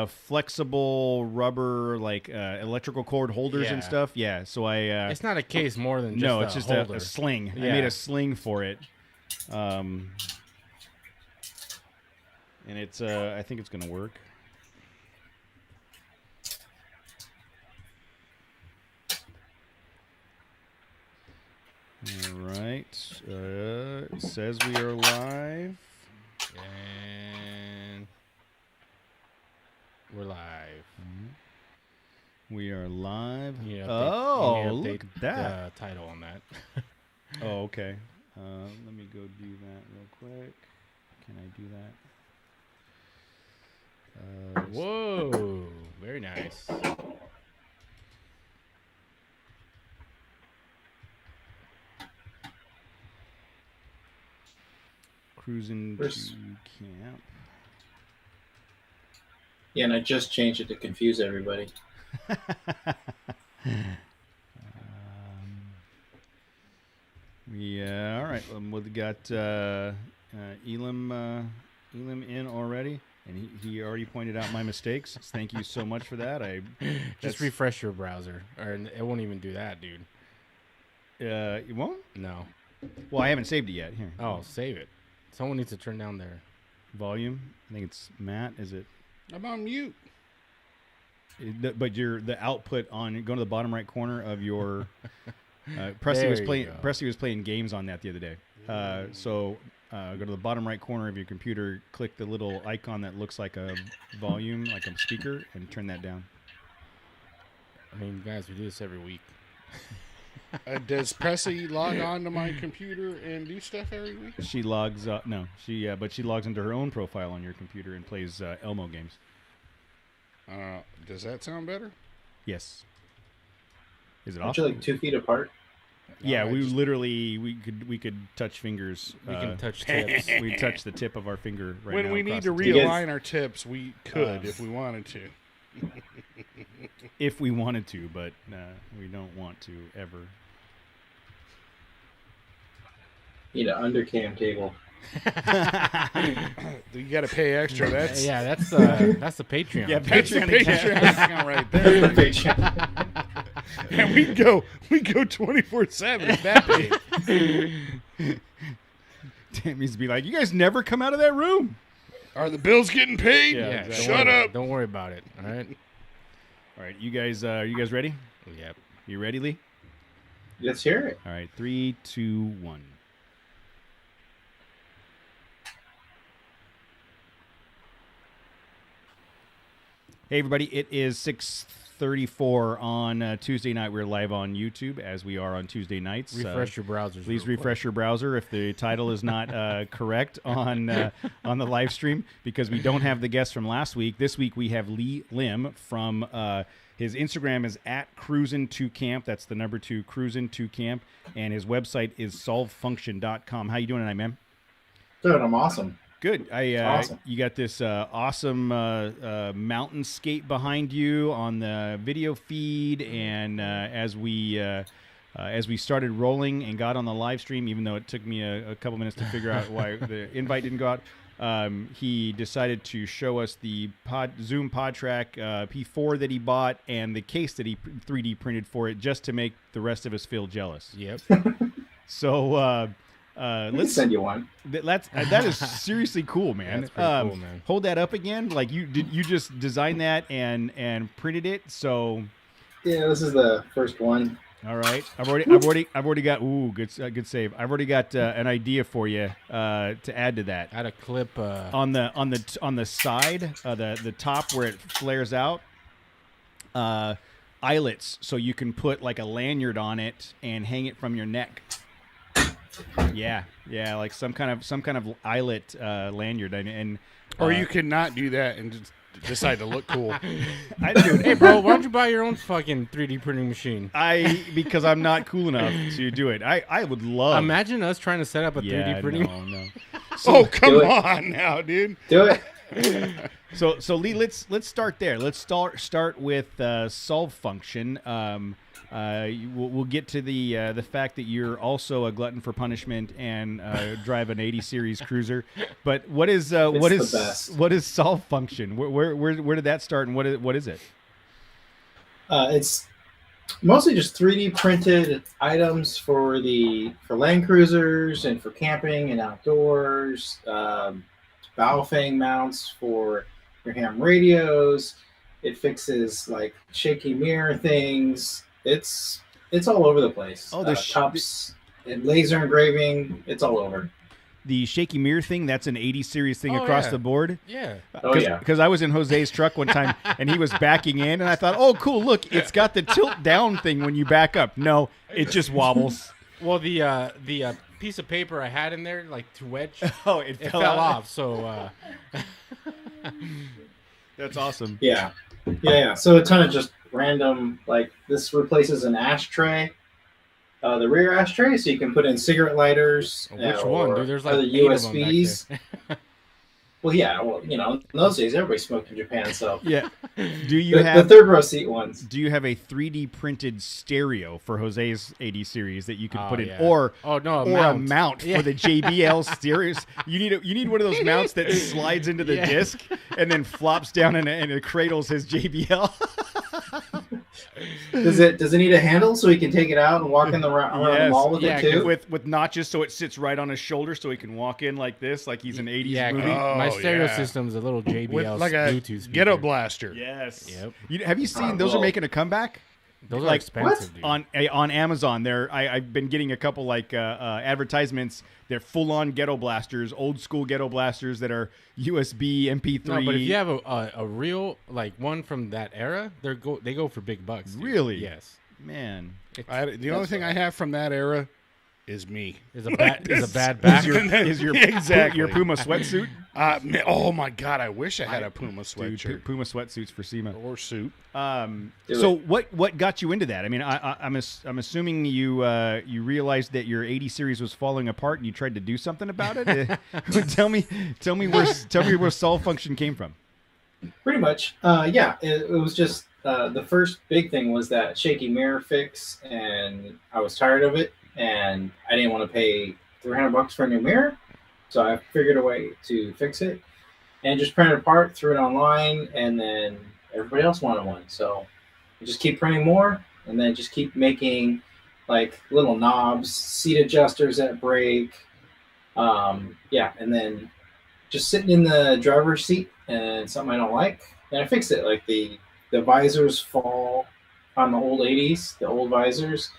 flexible rubber like electrical cord holders and stuff. Yeah, so it's not a case more than just it's just a sling. Yeah. I made a sling for it, and it's I think it's gonna work. All right. It says we are live. And we're live. Mm-hmm. We are live. Look at that. Title on that. Oh, okay. Let me go do that real quick. Can I do that? Whoa. Very nice. Cruisin2Camp. Yeah, and I just changed it to confuse everybody. All right. We've got Elam in already, and he already pointed out my mistakes. Thank you so much for that. Just refresh your browser, or it won't even do that, dude. It won't? No. Well, I haven't saved it yet. Here. Oh, save it. Someone needs to turn down their volume. I think it's Matt. Is it? I'm on mute. But the output on go to the bottom right corner of your. Presley was playing games on that the other day. So go to the bottom right corner of your computer. Click the little icon that looks like a volume, like a speaker, and turn that down. I mean, guys, we do this every week. Does Presley log on to my computer and do stuff every week? She logs but she logs into her own profile on your computer and plays Elmo games. Does that sound better? Yes. Is it Aren't off? you like 2 feet apart? Yeah, we could touch fingers. We can touch tips. We touch the tip of our finger right when now. we need to the realign our tips, we could if we wanted to. If we wanted to, but we don't want to ever. Need an undercam table. You got to pay extra. That's that's the Patreon. Yeah, that's the Patreon account right there. That's the Patreon. And we go 24/7 at that page. Damn, he's to be like, you guys never come out of that room. Are the bills getting paid? Yeah, exactly. Shut up. Don't worry about it. All right. All right, you guys. Are you guys ready? Yep. You ready, Lee? Let's hear it. All right, 3, 2, 1. Hey, everybody! It is 6:34 on Tuesday night. We're live on YouTube, as we are on Tuesday nights. Refresh your browsers. Please refresh your browser if the title is not correct on the live stream, because we don't have the guest from last week. This week we have Lee Lim from his Instagram is at Cruisin2Camp. That's the number 2, Cruisin2Camp, and his website is solvefunction.com. How you doing tonight, man? Dude, I'm awesome. Good. Awesome. You got this awesome mountainscape behind you on the video feed, and as we started rolling and got on the live stream, even though it took me a couple minutes to figure out why the invite didn't go out, he decided to show us the Zoom PodTrack P4 that he bought and the case that he 3D printed for it, just to make the rest of us feel jealous. Yep. So let's send you one. That is seriously cool, man. That's pretty cool, man. Hold that up again. Like you just designed that and printed it. So yeah, this is the first one. All right, I've already got good save. I've already got an idea for you to add to that. Add a clip on the side, the top where it flares out. Eyelets, so you can put like a lanyard on it and hang it from your neck. Yeah, like some kind of eyelet lanyard, and or you could not do that and just decide to look cool. Hey, bro, why don't you buy your own fucking 3D printing machine? Because I'm not cool enough to do it. I would love. Imagine us trying to set up a 3D printing. No. So, come on now, dude. Do it. So Lee, let's start there. Let's start with solve function. we'll get to the fact that you're also a glutton for punishment and drive an 80 series cruiser. But what is solve function? Where did that start, and what is it? It's mostly just 3D printed items for land cruisers and for camping and outdoors. Baofeng mounts for your ham radios. It fixes like shaky mirror things. It's all over the place. Oh, the cups and laser engraving. It's all over. The shaky mirror thing, that's an 80 series thing across the board? Yeah. Because I was in Jose's truck one time, and he was backing in, and I thought, oh, cool, look, it's got the tilt down thing when you back up. No, it just wobbles. Well, the piece of paper I had in there, like to wedge, it fell off. So that's awesome. Yeah. So a ton of just random, like this replaces an ashtray, the rear ashtray, so you can put in cigarette lighters. Which one, dude? There's like other USBs. Well, yeah. Well, in those days, everybody smoked in Japan, so yeah. Do you have the third row seat ones? Do you have a 3D printed stereo for Jose's 80 series that you can put in, yeah. or a mount for the JBL stereos? You need one of those mounts that slides into the disc and then flops down and it cradles his JBL. Does it need a handle so he can take it out and walk in around the mall with it too? With notches so it sits right on his shoulder so he can walk in like this, like he's an 80s movie. My stereo system's a little JBL with like Bluetooth speaker. Ghetto blaster. Yes. Yep. Have you seen those are making a comeback? Those are expensive, dude. On Amazon. I've been getting a couple advertisements. They're full on ghetto blasters, old school ghetto blasters that are USB MP3. No, but if you have a real like one from that era, they go for big bucks. Dude. Really? Yes. Man. The only thing I have from that era is me. Is a bad back. Is your Puma sweatsuit? Oh my God! I wish I had a Puma sweatshirt. Puma sweatsuits for SEMA or suit. So what got you into that? I mean, I'm assuming you realized that your 80 series was falling apart and you tried to do something about it. Tell me where solve function came from. Pretty much, It was just the first big thing was that shaky mirror fix, and I was tired of it. And I didn't want to pay $300 for a new mirror, so I figured a way to fix it and just print it apart, threw it online, and then everybody else wanted one. So I just keep printing more, and then just keep making like little knobs, seat adjusters that break, and then just sitting in the driver's seat and something I don't like, and I fix it. Like the visors fall on the old 80s, the old visors.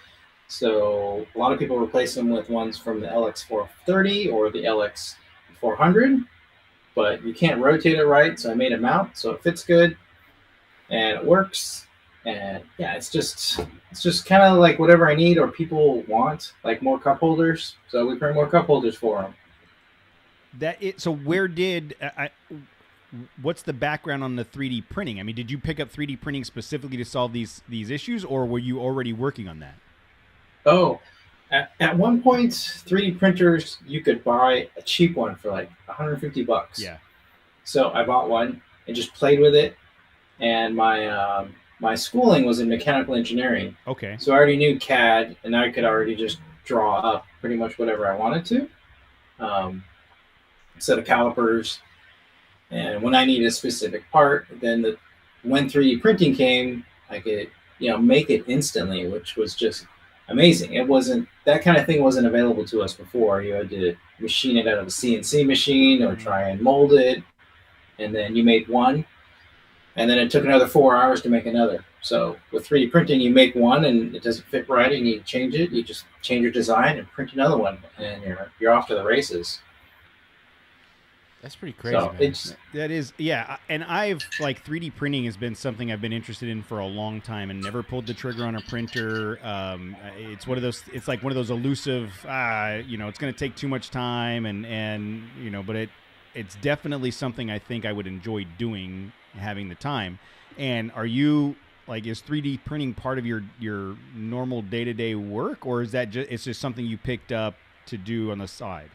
So a lot of people replace them with ones from the LX430 or the LX400, but you can't rotate it right. So I made a mount so it fits good and it works. And it's just kind of like whatever I need or people want, like more cup holders. So we print more cup holders for them. So where did what's the background on the 3D printing? I mean, did you pick up 3D printing specifically to solve these issues, or were you already working on that? Oh, at one point, 3D printers, you could buy a cheap one for like $150. Yeah. So I bought one and just played with it. And my schooling was in mechanical engineering. Okay. So I already knew CAD, and I could already just draw up pretty much whatever I wanted to. Set of calipers. And when I needed a specific part, then when 3D printing came, I could make it instantly, which was just amazing. It wasn't, that kind of thing wasn't available to us before. You had to machine it out of a CNC machine or try and mold it, and then you made one, and then it took another 4 hours to make another. So with 3D printing, you make one and it doesn't fit right, and you change it. You just change your design and print another one, and you're off to the races. That's pretty crazy. So that is, yeah. And I've 3D printing has been something I've been interested in for a long time and never pulled the trigger on a printer. It's one of those. It's like one of those elusive. It's going to take too much time, but it's definitely something I think I would enjoy doing, having the time. And are you is 3D printing part of your normal day-to-day work, or is that it's just something you picked up to do on the side?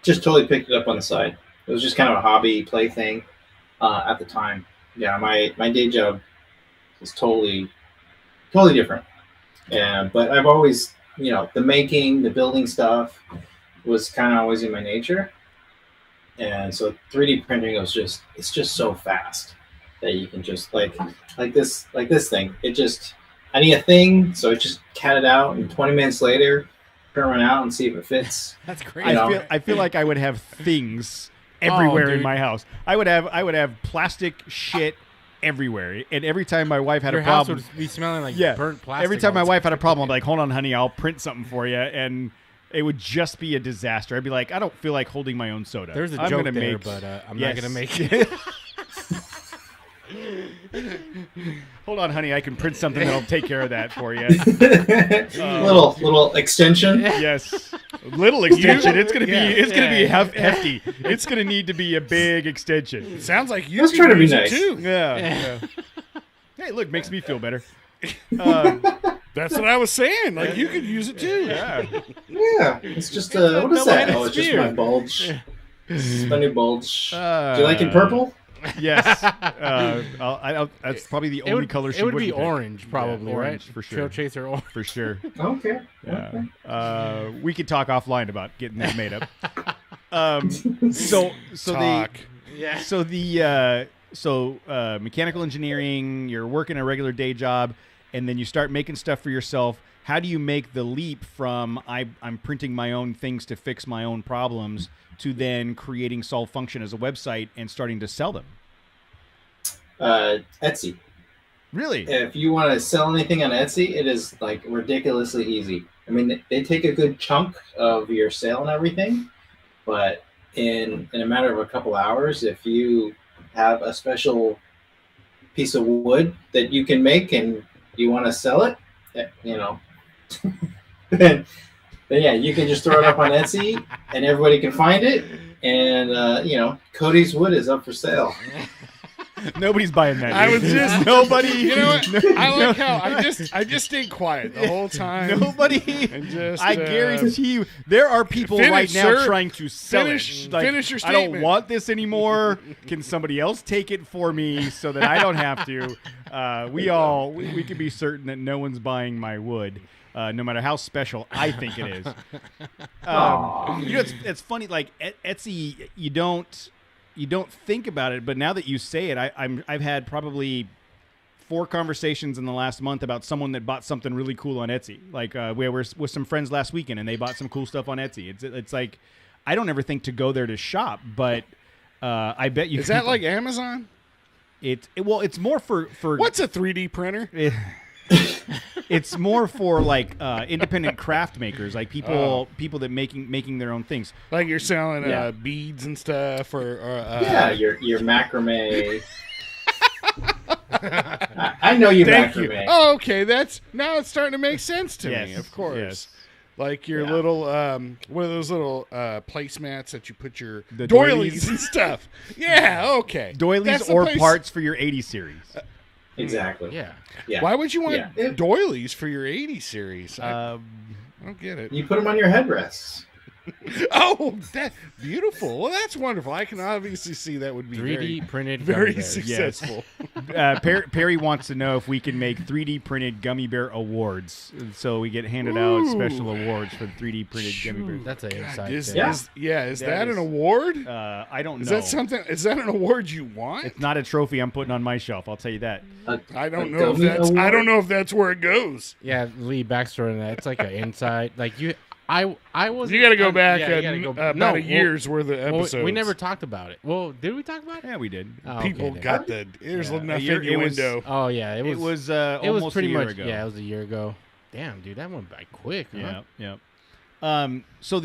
Just totally picked it up on the side. It was just kind of a hobby play thing at the time. Yeah, my day job is totally different. But I've always, the building stuff was kind of always in my nature. And so 3D printing it's just so fast that you can just like this thing. I need a thing, so it just cat it out, and 20 minutes later, print one out and see if it fits. That's great. I feel like I would have things everywhere in my house. I would have plastic shit everywhere, and every time my wife had Your a problem, house would be smelling like burnt plastic. Every time my wife had a problem, I'm like, "Hold on, honey, I'll print something for you," and it would just be a disaster. I'd be like, "I don't feel like holding my own soda." There's a joke there, but I'm not gonna make it. Hold on, honey, I can print something that'll take care of that for you. Little extension. Yes, little extension. It's gonna be hefty. It's gonna need to be a big extension. Sounds like you. Let's try to be nice too. Yeah. Hey, look, makes me feel better. That's what I was saying. Like you could use it too. Yeah. It's just what is that? Oh, it's just my bulge. It's my new bulge. Do you like it purple? Yes. That's probably the only color she would be pick. Orange, probably, orange, right? for sure. Trail Chaser orange. For sure. Okay. Yeah. We could talk offline about getting that made up. So mechanical engineering, you're working a regular day job, and then you start making stuff for yourself. How do you make the leap from I'm printing my own things to fix my own problems to then creating Solve Function as a website and starting to sell them? Etsy. Really? If you want to sell anything on Etsy, it is like ridiculously easy. I mean, they take a good chunk of your sale and everything, but in a matter of a couple hours, if you have a special piece of wood that you can make and you want to sell it, then yeah, you can just throw it up on Etsy and everybody can find it. And, Cody's wood is up for sale. Nobody's buying that. I was just nobody. You know what? I like how I just stayed quiet the whole time. Nobody. I guarantee you, there are people right now trying to sell it. Finish your statement. I don't want this anymore. Can somebody else take it for me so that I don't have to? We can be certain that no one's buying my wood. No matter how special I think it is. It's funny. Like Etsy, you don't think about it, but now that you say it, I've had probably 4 conversations in the last month about someone that bought something really cool on Etsy. Like we were with some friends last weekend, and they bought some cool stuff on Etsy. It's like I don't ever think to go there to shop, but I bet you. Is that like Amazon? It's more for what's a 3D printer? It's more for like independent craft makers, like people that making their own things. Like you're selling beads and stuff, or your macrame. I know you Thank macrame. You. Oh, okay. Now it's starting to make sense to me. Of course. Yes. Like your little one of those little placemats that you put your doilies and stuff. Yeah. Okay. Doilies or parts for your 80 series. Exactly. Yeah. Why would you want doilies for your 80 series? I don't get it. You put them on your headrests. Oh, that's beautiful. Well, that's wonderful. I can obviously see that would be 3D printed very successful. Yes. Perry wants to know if we can make 3D printed gummy bear awards, so we get handed out special awards for 3D printed gummy bears. That's an inside. Is that an award? I don't know. Is that something? Is that an award you want? It's not a trophy I'm putting on my shelf. I'll tell you that. I don't know if that's where it goes. Yeah, Lee backstory on that. It's like an inside. Like you. I was. You got to go back about a year's worth of episodes. Well, we never talked about it. Well, did we talk about it? Yeah, we did. Oh, People got there's nothing in your window. Oh yeah, it was almost pretty a year much ago. Yeah, it was a year ago. Damn, dude, that went by quick. Huh? Yeah. So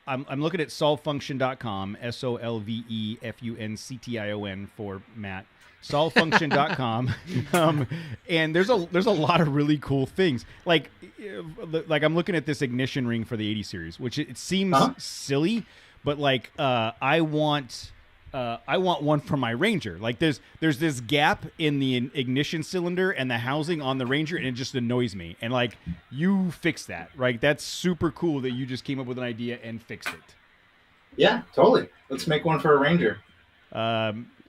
I'm looking at solvefunction.com, SOLVEFUNCTION for Matt. Solvefunction.com, and there's a lot of really cool things. Like I'm looking at this ignition ring for the 80 series, which it seems silly, but like I want one for my Ranger. Like there's this gap in the ignition cylinder and the housing on the Ranger, and it just annoys me. And like you fix that, right? That's super cool that you just came up with an idea and fixed it. Yeah, totally. Let's make one for a Ranger.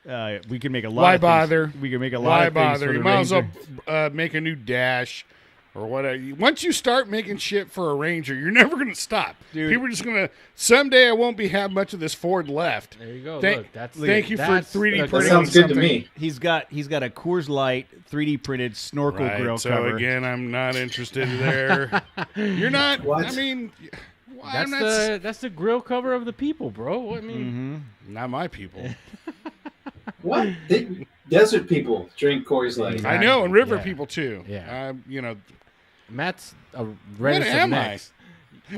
We can make a lot. Why of bother? Things. We can make a lot Why of things bother? for the You might as well Ranger. make a new dash or whatever. Once you start making shit for a Ranger, you're never going to stop. Dude. People are just going to. Someday I won't have much of this Ford left. There you go. Thank you for 3D That printing sounds good something. to me. He's got a Coors Light 3D printed snorkel Right, grill so cover. again, I'm not interested there. You're not. What? I mean, That's the grill cover of the people, bro. I mean, not my people. What? Desert people drink Coors Light. Exactly. I know, and river Yeah. people too. Yeah. Matt's a what reddest am of I? necks.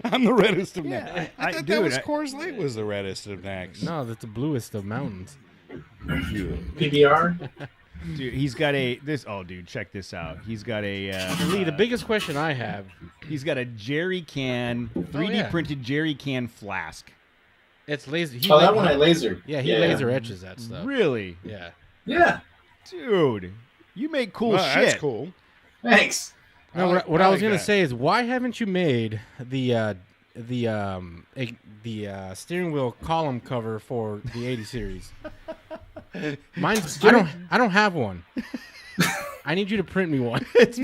I'm the reddest of Yeah, necks. I- I thought dude, that was I- Coors Light was the reddest of necks. No, that's the bluest of mountains. PBR. Dude, he's got dude, check this out. He's got a Lee, the biggest question I have, he's got a jerry can 3D yeah. printed jerry can flask. it's laser. Oh, that one I lasered. Yeah, he laser etches that stuff. Really? Yeah. Yeah. Dude, you make cool Well, shit. that's cool. Thanks. No, I like- what I I was like gonna that. say is, why haven't you made the steering wheel column cover for the 80 series? Mine's I don't have one. I need you to print me one. It's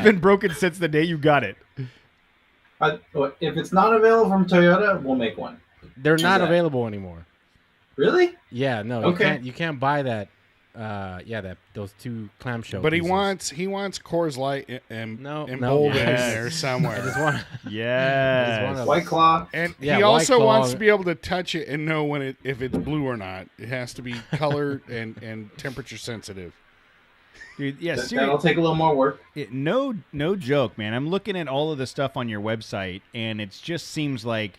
been broken since the day you got it. If it's not available from Toyota, we'll make one. They're not that? available anymore. Really? Yeah, no, Okay. you can't buy that. Those two clamshell. But pieces. he wants Coors Light and No, bold yes. in there somewhere. I just want. Yes. White Claw. And Yeah, he also White Claw. wants to be able to touch it and know if it's blue or not. It has to be color and temperature sensitive. Dude, yeah, That'll seriously. take a little more work. No joke, man. I'm looking at all of the stuff on your website, and it just seems like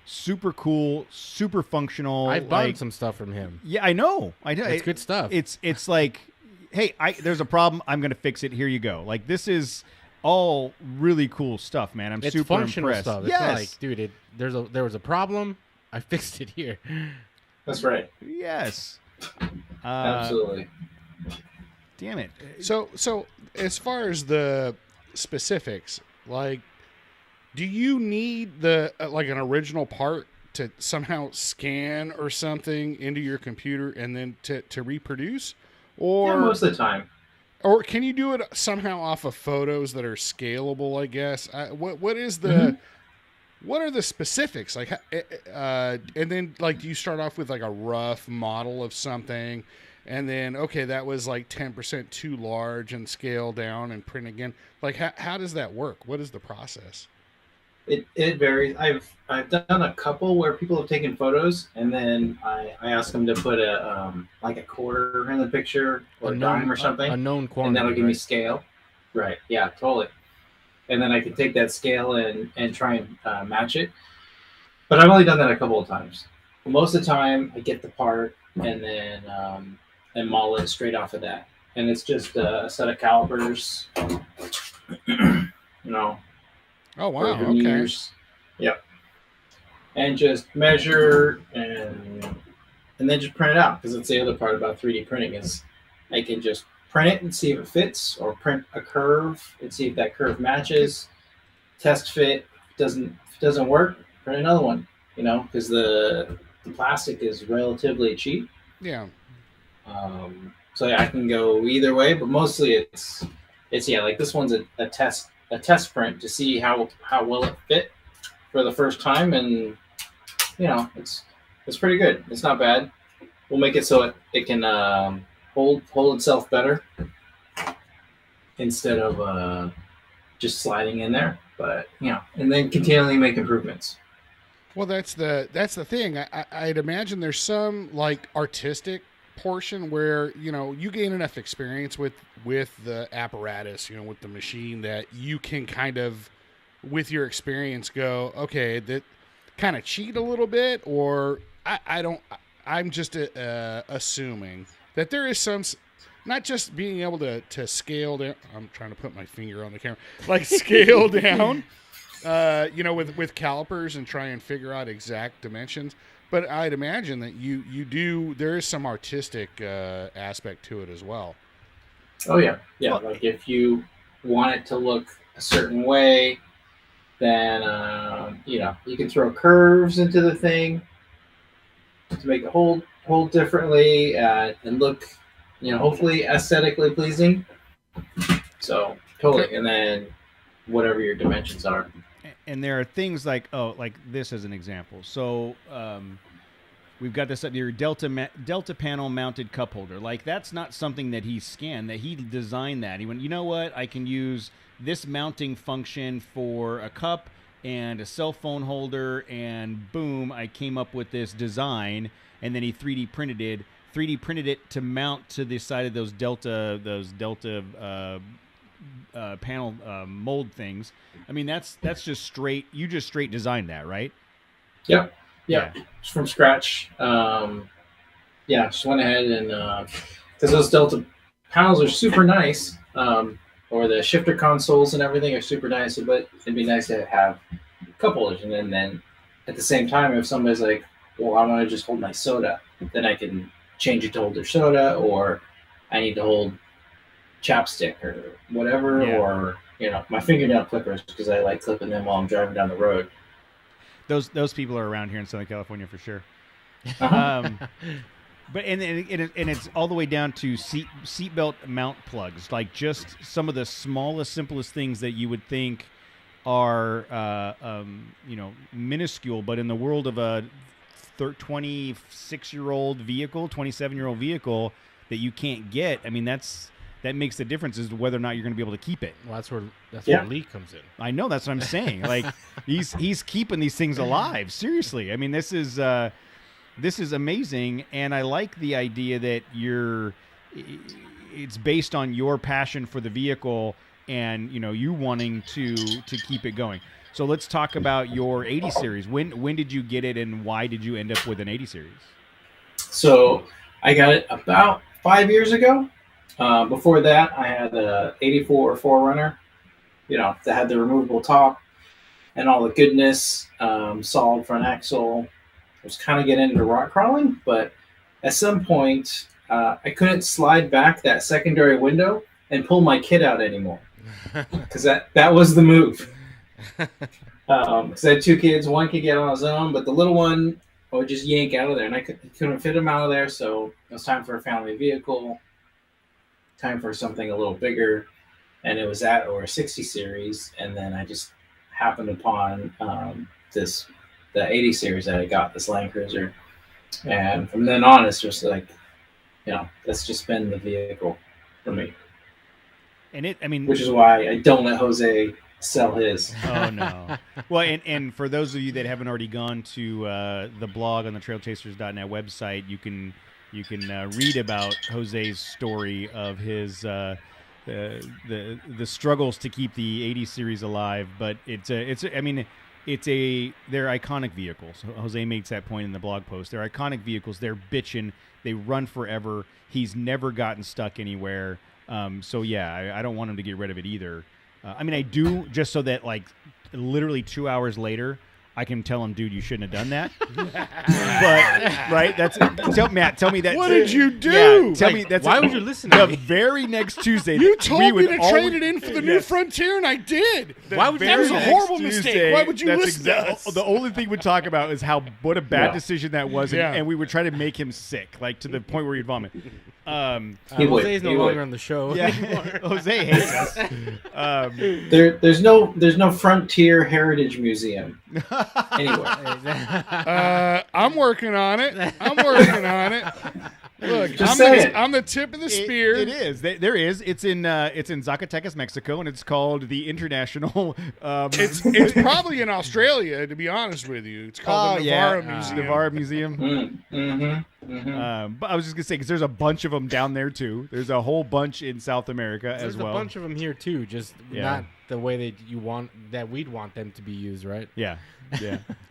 super cool, super functional. I've bought like, some stuff from him. Yeah, I know. It's good stuff. It's like, hey, there's a problem. I'm gonna fix it. Here you go. Like, this is all really cool stuff, man. I'm It's super functional impressed. stuff. It's Yes, not like, dude, there was a problem. I fixed it here. That's right. yes. Absolutely. Damn it. So as far as the specifics, like, do you need the like an original part to somehow scan or something into your computer and then to reproduce, or Yeah, most of the time. or can you do it somehow off of photos that are scalable? I guess. What is the what are the specifics like? And then like, do you start off with like a rough model of something? And then, okay, that was like 10% too large and scale down and print again. Like, how does that work? What is the process? It varies. I've done a couple where people have taken photos, and then I ask them to put a like a quarter in the picture or a dime or something, A known quantity. and that'll give me right? scale. Right. Yeah. Totally. And then I can take that scale and try and match it. But I've only done that a couple of times. Most of the time, I get the part and then and model it straight off of that. And it's just a set of calipers, you know. Oh, wow. or Okay. veneers. Yep. And just measure and then just print it out, because that's the other part about 3D printing is I can just print it and see if it fits, or print a curve and see if that curve matches. Test fit. If it doesn't work, print another one. You know, because the plastic is relatively cheap. Yeah. So yeah, I can go either way, but mostly it's yeah, like this one's a test print to see how well it fit for the first time, and you know, it's pretty good. It's not bad. We'll make it so it can hold itself better instead of just sliding in there. But you know, and then continually make improvements. Well, that's the thing. I'd imagine there's some like artistic portion where, you know, you gain enough experience with the apparatus, you know, with the machine, that you can kind of, with your experience, go, okay, that kind of cheat a little bit, or I'm just assuming that there is some, not just being able to scale down. I'm trying to put my finger on the camera, like scale down, you know, with calipers and try and figure out exact dimensions. But I'd imagine that there is some artistic aspect to it as well. Oh yeah. Like if you want it to look a certain way, then you know, you can throw curves into the thing to make it hold. hold differently, and look, hopefully aesthetically pleasing. So totally, and then whatever your dimensions are. And there are things like like this as an example. So we've got this your Delta panel mounted cup holder. Like that's not something that he scanned. That he designed that. He went, you know what? I can use this mounting function for a cup and a cell phone holder, and boom, I came up with this design. And then he 3D printed it to mount to the side of those Delta panel mold things. I mean, that's just straight. You just straight designed that, right? Yep. Yeah. Just from scratch. Just went ahead and because those Delta panels are super nice, or the shifter consoles and everything are super nice. But it'd be nice to have a couple of them, and then at the same time, if somebody's like, well, I want to just hold my soda, then I can change it to hold their soda, or I need to hold chapstick or whatever, or my fingernail clippers because I like clipping them while I'm driving down the road. Those people are around here in Southern California for sure. Uh-huh. But and it's all the way down to seatbelt mount plugs, like just some of the smallest, simplest things that you would think are minuscule, but in the world of a 26-year-old vehicle, 27-year-old vehicle that you can't get. I mean, that makes the difference as to whether or not you're going to be able to keep it. Well, that's where Lee comes in. I know, that's what I'm saying. Like he's keeping these things alive. Seriously, I mean, this is amazing, and I like the idea that it's based on your passion for the vehicle and you wanting to keep it going. So let's talk about your 80 series. When did you get it, and why did you end up with an 80 series? So I got it about 5 years ago. Before that, I had a 84 4Runner, that had the removable top and all the goodness, solid front axle. I was kind of getting into rock crawling, but at some point, I couldn't slide back that secondary window and pull my kid out anymore, because that was the move. Because I had two kids. One could get on his own, but the little one would just yank out of there, and I couldn't fit him out of there. So it was time for a family vehicle, time for something a little bigger, and it was that or a 60 series. And then I just happened upon the 80 series that I got, this Land Cruiser, and from then on, it's just like, that's just been the vehicle for me. And which is why I don't let Jose sell his. Oh no. Well, and for those of you that haven't already gone to the blog on the trailchasers.net website, you can read about Jose's story of his the struggles to keep the 80 series alive. But they're iconic vehicles. Jose makes that point in the blog post. They're iconic vehicles. They're bitchin'. They run forever. He's never gotten stuck anywhere. So yeah, I don't want him to get rid of it either. I do, just so that like literally 2 hours later, I can tell him, dude, you shouldn't have done that. But right, Matt, tell me that. What did you do? Yeah, tell me that's. Why would you listen to me? The very next Tuesday, you told me to trade it in for the new Frontier, and I did. Why would that was a horrible Tuesday, mistake. Why would you listen to us? The only thing we'd talk about is what a bad decision that was, and we would try to make him sick, like to the point where he'd vomit. Jose's no longer on the show. Yeah, Jose hates us. There's no Frontier Heritage Museum anyway. I'm working on it. Look, I'm the tip of the spear. It is. There is. It's in Zacatecas, Mexico, and it's called the International. It's probably in Australia, to be honest with you. It's called the Navarra Museum. Navarra Museum. But I was just gonna say, because there's a bunch of them down there too. There's a whole bunch in South America as well. There's a bunch of them here too, just not the way that we'd want them to be used, right? Yeah.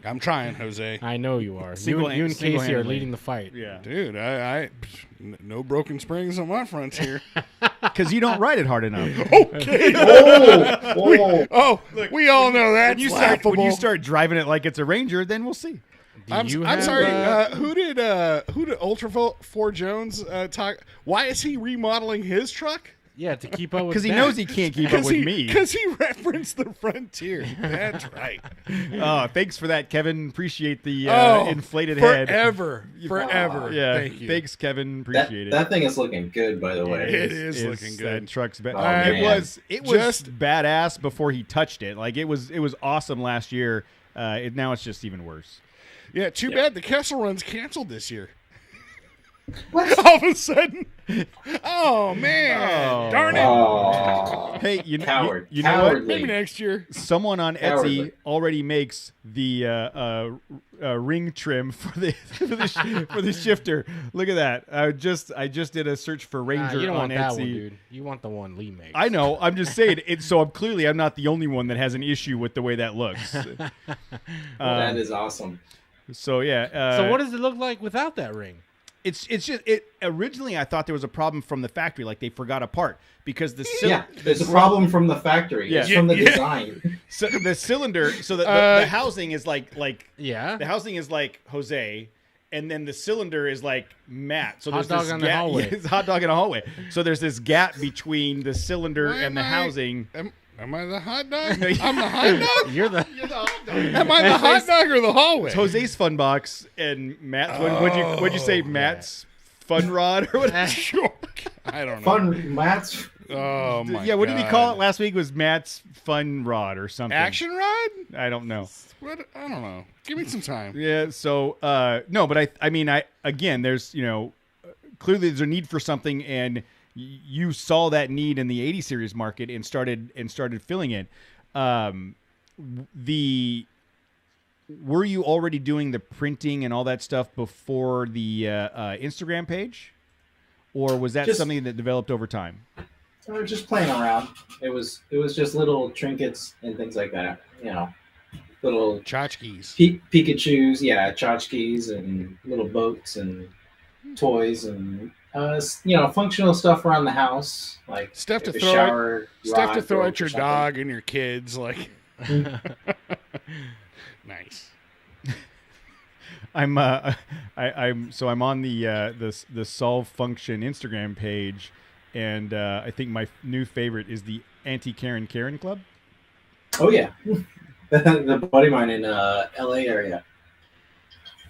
I'm trying, Jose. I know you are. You and Casey are leading the fight. Yeah, dude. I no broken springs on my Frontier. Because you don't ride it hard enough. Okay. Look, we all know that. When you start driving it like it's a Ranger, then we'll see. I'm sorry. Who did Ultra 4 Jones talk? Why is he remodeling his truck? Yeah, to keep up with Because he Ben. knows he can't keep up with me. Because he referenced the frontier. That's right. Oh, thanks for that, Kevin. Appreciate the inflated forever. head. Forever. Yeah, Thank you. thanks, Kevin. Appreciate it. That thing is looking good, by the way. It is looking good. That truck's Oh, it man. was Just- badass before he touched it. Like it was awesome last year. Now it's just even worse. Yeah, too bad the Kessel Run's canceled this year. What? All of a sudden. Oh, man. Oh. Darn it. Oh, Hey, coward. you know what? Cowardly. Maybe next year. Someone on Etsy Cowardly. already makes the ring trim for the for the shifter. Look at that! I just did a search for Ranger you don't on want Etsy. that one, dude. You want the one Lee makes. I know. I'm just saying it. So I'm not the only one that has an issue with the way that looks. that is awesome. So yeah. So what does it look like without that ring? It's just originally I thought there was a problem from the factory, like they forgot a part because the Yeah, there's a problem from the factory. Yeah. It's from the Yeah. design. so the cylinder, so the housing is like Yeah. the housing is like Jose, and then the cylinder is like Matt. So Hot there's dog this in the gap. hallway. It's hot dog in a hallway. So there's this gap between the cylinder Why and the am I- housing. Am I the hot dog? I'm the hot dog? You're the. Am I the hot dog or the hallway? It's Jose's fun box and Matt. What'd you say? Matt's fun rod or what? Sure. I don't know. Fun mats. Oh, my Yeah, what did he God. call it last week? Was Matt's fun rod or something? Action rod? I don't know. What? I don't know. Give me some time. Yeah. So no, but I mean again, there's clearly there's a need for something, and you saw that need in the 80 series market and started filling it. Were you already doing the printing and all that stuff before the Instagram page, or was that Just- something that developed over time? We were just playing around. It was just little trinkets and things like that. Little Tchotchkes. Pikachu's, tchotchkes and little boats and toys and functional stuff around the house, like Stuff to a throw shower Stuff to rod throw or at your something. dog and your kids. Like, nice. I'm on the Solve Function Instagram page, and I think my new favorite is the Anti Karen Club. Oh yeah, the buddy of mine in L.A. area.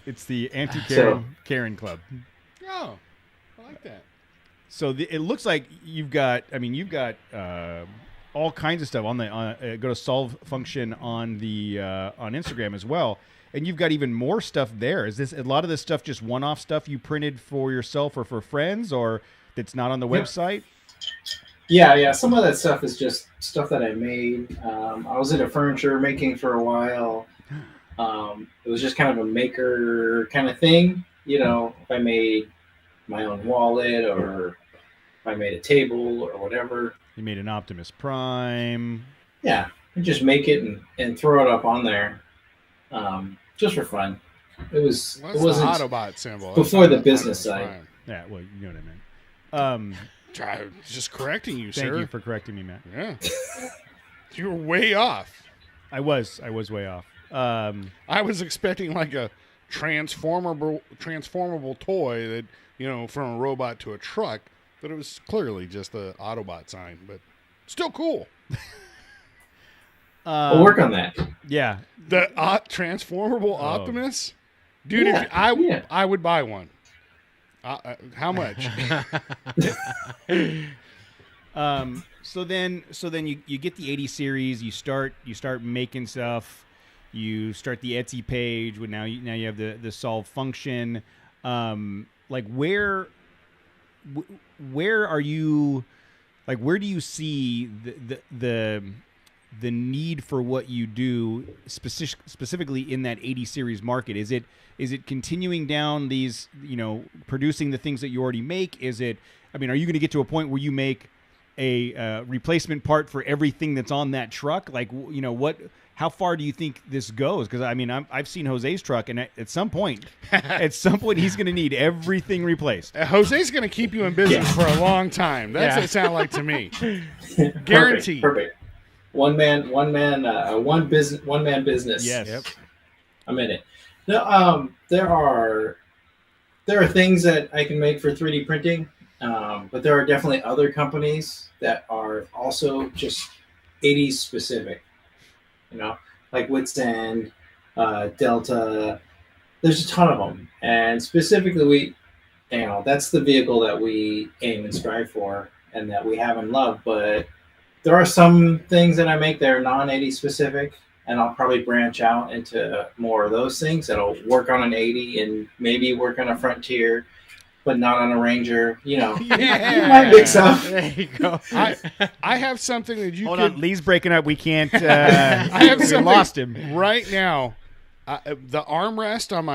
It's the Anti So- Karen Club. Oh, I like that. So it looks like you've got all kinds of stuff on go to Solve Function on the on Instagram as well, and you've got even more stuff there. Is this a lot of this stuff just one-off stuff you printed for yourself or for friends, or that's not on the website? Yeah. Some of that stuff is just stuff that I made. I was into furniture making for a while. It was just kind of a maker kind of thing. If I made my own wallet or if I made a table or whatever. You made an Optimus Prime. Yeah, I just make it and throw it up on there, just for fun. It What's wasn't the Autobot symbol? before That's the not business Optimus side. Prime. Yeah, well, you know what I meant. Just correcting you, Thank sir. you for correcting me, Matt. Yeah. You were way off. I was way off. I was expecting like a transformable toy that, from a robot to a truck, but it was clearly just the Autobot sign, but still cool. We'll work on that. Yeah, The transformable Optimus? Dude, Yeah. I would buy one. How much? So then you get the 80 series. You start making stuff. You start the Etsy page. Now you have the Solve Function. Like where are you? Like where do you see the need for what you do specifically in that 80 series market? Is it continuing down these, producing the things that you already make? Are you going to get to a point where you make a replacement part for everything that's on that truck? Like, how far do you think this goes? Because I've seen Jose's truck, and at some point he's going to need everything replaced. Jose's going to keep you in business for a long time. That's what it sounds like to me. Guaranteed. Perfect. One man business. Yes. Yep. I'm in it. No, there are things that I can make for 3D printing. But there are definitely other companies that are also just 80s specific. Like Wits End, Delta. There's a ton of them, and specifically, that's the vehicle that we aim and strive for, and that we have and love. But there are some things that I make that are non-80 specific, and I'll probably branch out into more of those things that'll work on an 80 and maybe work on a Frontier, but not on a Ranger. Yeah. You might mix up. There you go. I have something that you Hold could. on, Lee's breaking up. We can't. I have we something lost him. right now. The armrest on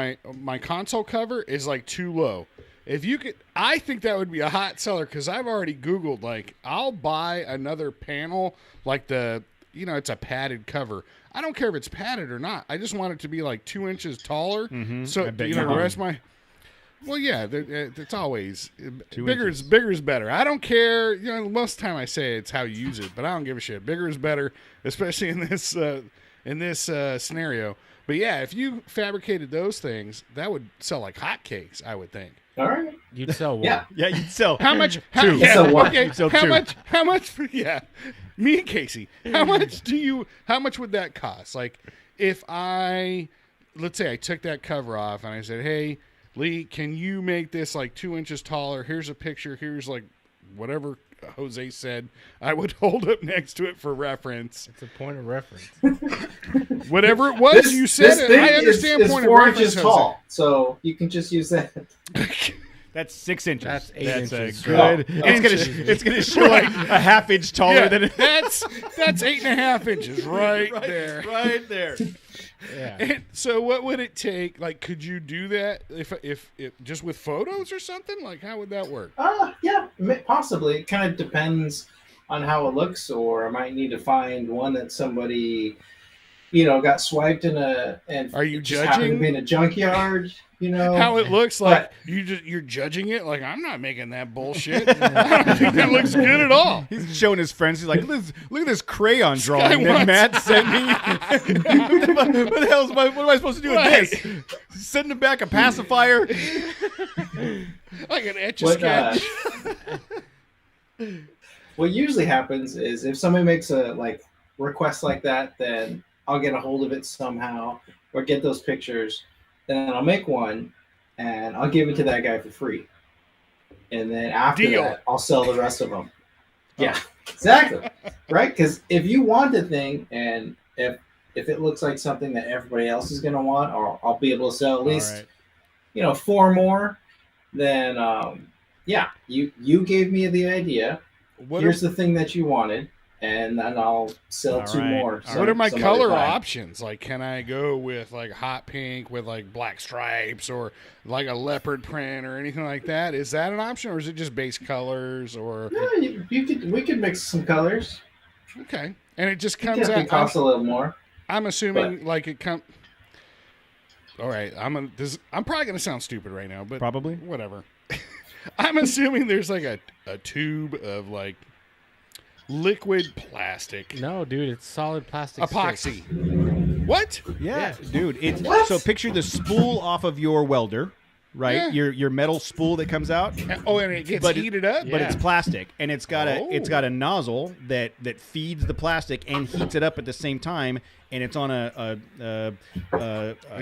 my console cover is like too low. If you could, I think that would be a hot seller because I've already Googled, like, I'll buy another panel, like it's a padded cover. I don't care if it's padded or not. I just want it to be like 2 inches taller. Mm-hmm. So, I bet the you're rest of home. my. Well, yeah, it's always 2 bigger. inches. Bigger is better. I don't care. Most of the time I say it's how you use it, but I don't give a shit. Bigger is better, especially in this scenario. But yeah, if you fabricated those things, that would sell like hotcakes, I would think. All right. You'd sell one. Yeah. Yeah, you'd sell. How much? Two. Yeah, So what? okay. So How two. much? How much? Yeah, me and Casey. How much How much would that cost? Like, if let's say I took that cover off and I said, "Hey, Lee, can you make this like 2 inches taller? Here's a picture. Here's like whatever Jose said. I would hold up next to it for reference. It's a point of reference. Whatever it was you said. This thing I understand is point 4 of reference. inches tall, so you can just use that. That's 6 inches. That's 8 That's inches. a good. Oh, It's gonna show like a half inch taller Yeah, than it. that's 8.5 inches right there. Right there. Yeah. And so what would it take? Like, could you do that if just with photos or something? Like, how would that work? Yeah, possibly. It kind of depends on how it looks, or I might need to find one that somebody, got swiped and Are you just happened to judging? be in a junkyard. How it looks like But- you're judging it? Like, I'm not making that bullshit. I don't think that looks good at all. He's showing his friends. He's like, look at this crayon drawing guy that wants- Matt sent me. what the hell what am I supposed to do with Right. this? Send him back a pacifier. I can etch a What, sketch. what usually happens is if somebody makes a request like that, then I'll get a hold of it somehow or get those pictures. Then I'll make one and I'll give it to that guy for free. And then after Deal. that, I'll sell the rest of them. Yeah, exactly. Right? Because if you want the thing and if it looks like something that everybody else is going to want, or I'll be able to sell at least, All right. 4 more, then you gave me the idea. Here's the thing that you wanted, and then I'll sell All 2 right. more. All What are my some color other time. options? Like, can I go with like hot pink with like black stripes or like a leopard print or anything like that? Is that an option, or is it just base colors? Or No, we could mix some colors. okay, and it just It comes definitely out. costs a little more. I'm assuming like it comes. All right, I'm probably gonna sound stupid right now, but Probably. whatever. I'm assuming there's like a tube of like liquid plastic No, dude, it's solid plastic. epoxy. sticks. What? Yeah, dude. It's What? so picture the spool off of your welder, right? Yeah. Your metal spool that comes out. Oh, and it gets But heated up. But Yeah. it's plastic, and it's got Oh. a nozzle that feeds the plastic and heats it up at the same time, and it's on a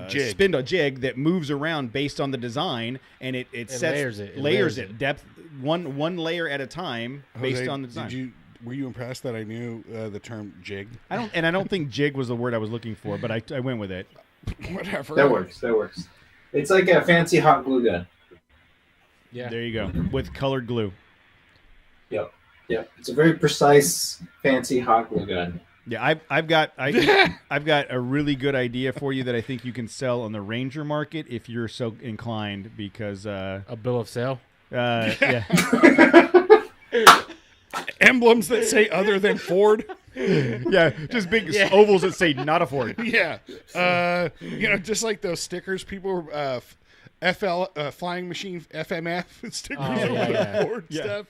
jig. spindle jig that moves around based on the design, and it sets layers it. It layers layers it it. depth one layer at a time based Jose, on the design. Were you impressed that I knew the term jig? I don't think jig was the word I was looking for, but I went with it. Whatever. That works. It's like a fancy hot glue gun. Yeah. There you go, with colored glue. Yep. It's a very precise, fancy hot glue gun. Yeah, I've got a really good idea for you that I think you can sell on the Ranger market if you're so inclined, because A bill of sale. yeah. Emblems that say other than Ford. Yeah, just big ovals that say not a Ford. Yeah. Just like those stickers people FL flying machine FMF stickers Oh, over yeah, the yeah. Ford stuff.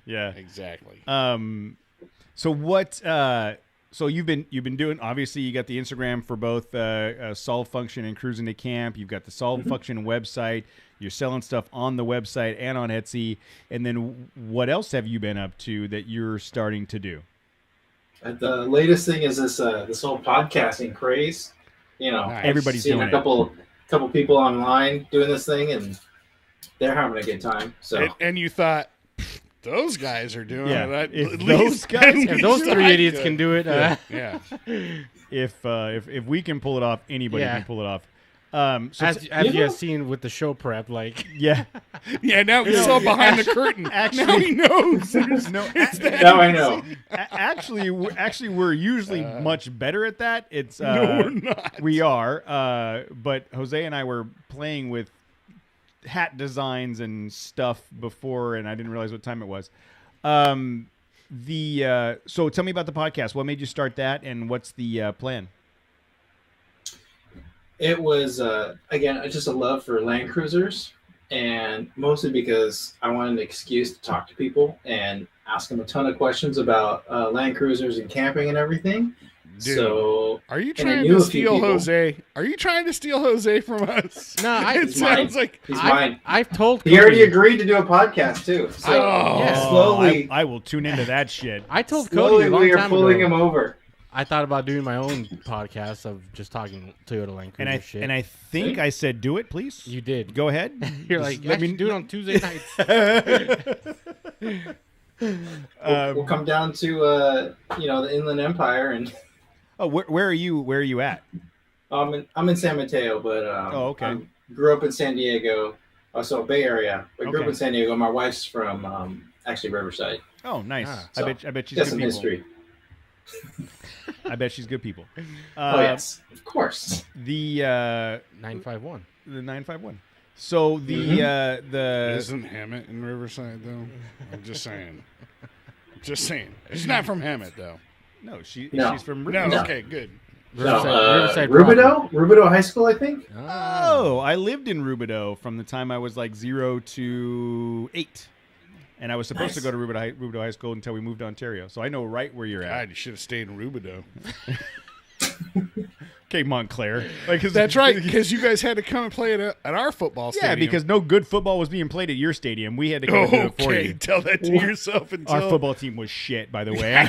Yeah. Exactly. So what? So you've been doing. Obviously, you got the Instagram for both Solve Function and Cruisin2Camp. You've got the Solve Function website. You're selling stuff on the website and on Etsy. And then what else have you been up to that you're starting to do? The latest thing is this whole podcasting craze. You know, Nice. Everybody's seen doing a couple people online doing this thing, and they're having a good time. So And you thought, those guys are doing Yeah, it. if At those least- guys- at If those least three I idiots could. can do it, Yeah. If we can pull it off, anybody Yeah. can pull it off. So as you have seen with the show prep, like yeah. Yeah, now we saw behind the curtain. Now he knows. No, now I know. actually, we're usually much better at that. It's No, we're not. We are, but Jose and I were playing with hat designs and stuff before, and I didn't realize what time it was. So tell me about the podcast. What made you start that, and what's the plan? It was again just a love for Land Cruisers, and mostly because I wanted an excuse to talk to people and ask them a ton of questions about Land Cruisers and camping and everything. Dude, So are you and I trying knew to a few steal people. Jose? Are you trying to steal Jose from us? No, it He's mine. sounds like He's mine. I've told He already Cody- agreed to do a podcast too. So yeah. slowly, I will tune into that shit. I told Cody slowly a long we are time pulling ago. him over. I thought about doing my own podcast of just talking Toyota Land Cruiser shit. And I think I said, do it, please. you did. Go ahead. You're Just like, let let me do it on Tuesday nights. We'll come down to the Inland Empire, and Oh, where are you? Where are you at? I'm in San Mateo, but okay. I grew up in San Diego, also Bay Area. I grew up Okay. in San Diego. My wife's from actually Riverside. Oh, nice. Ah. I bet she's Got good some people. history. I bet she's good people. Oh yes, of course. The 951. the 951. So the Isn't Hammett in Riverside though? I'm just saying. She's not from Hammett though. no, she's from No. Riverside. Okay, good. Riverside Rubidoux High School, I think. Oh, I lived in Rubidoux from the time I was like 0 to 8. And I was supposed to go to Rubidoux High School until we moved to Ontario. So I know right where you're at. God, you should have stayed in Rubidoux. Okay, Montclair. Like, That's right, because you guys had to come and play at our football stadium. Yeah, because no good football was being played at your stadium. We had to go do it for Okay, you. tell that to yourself until Our football team was shit, by the way.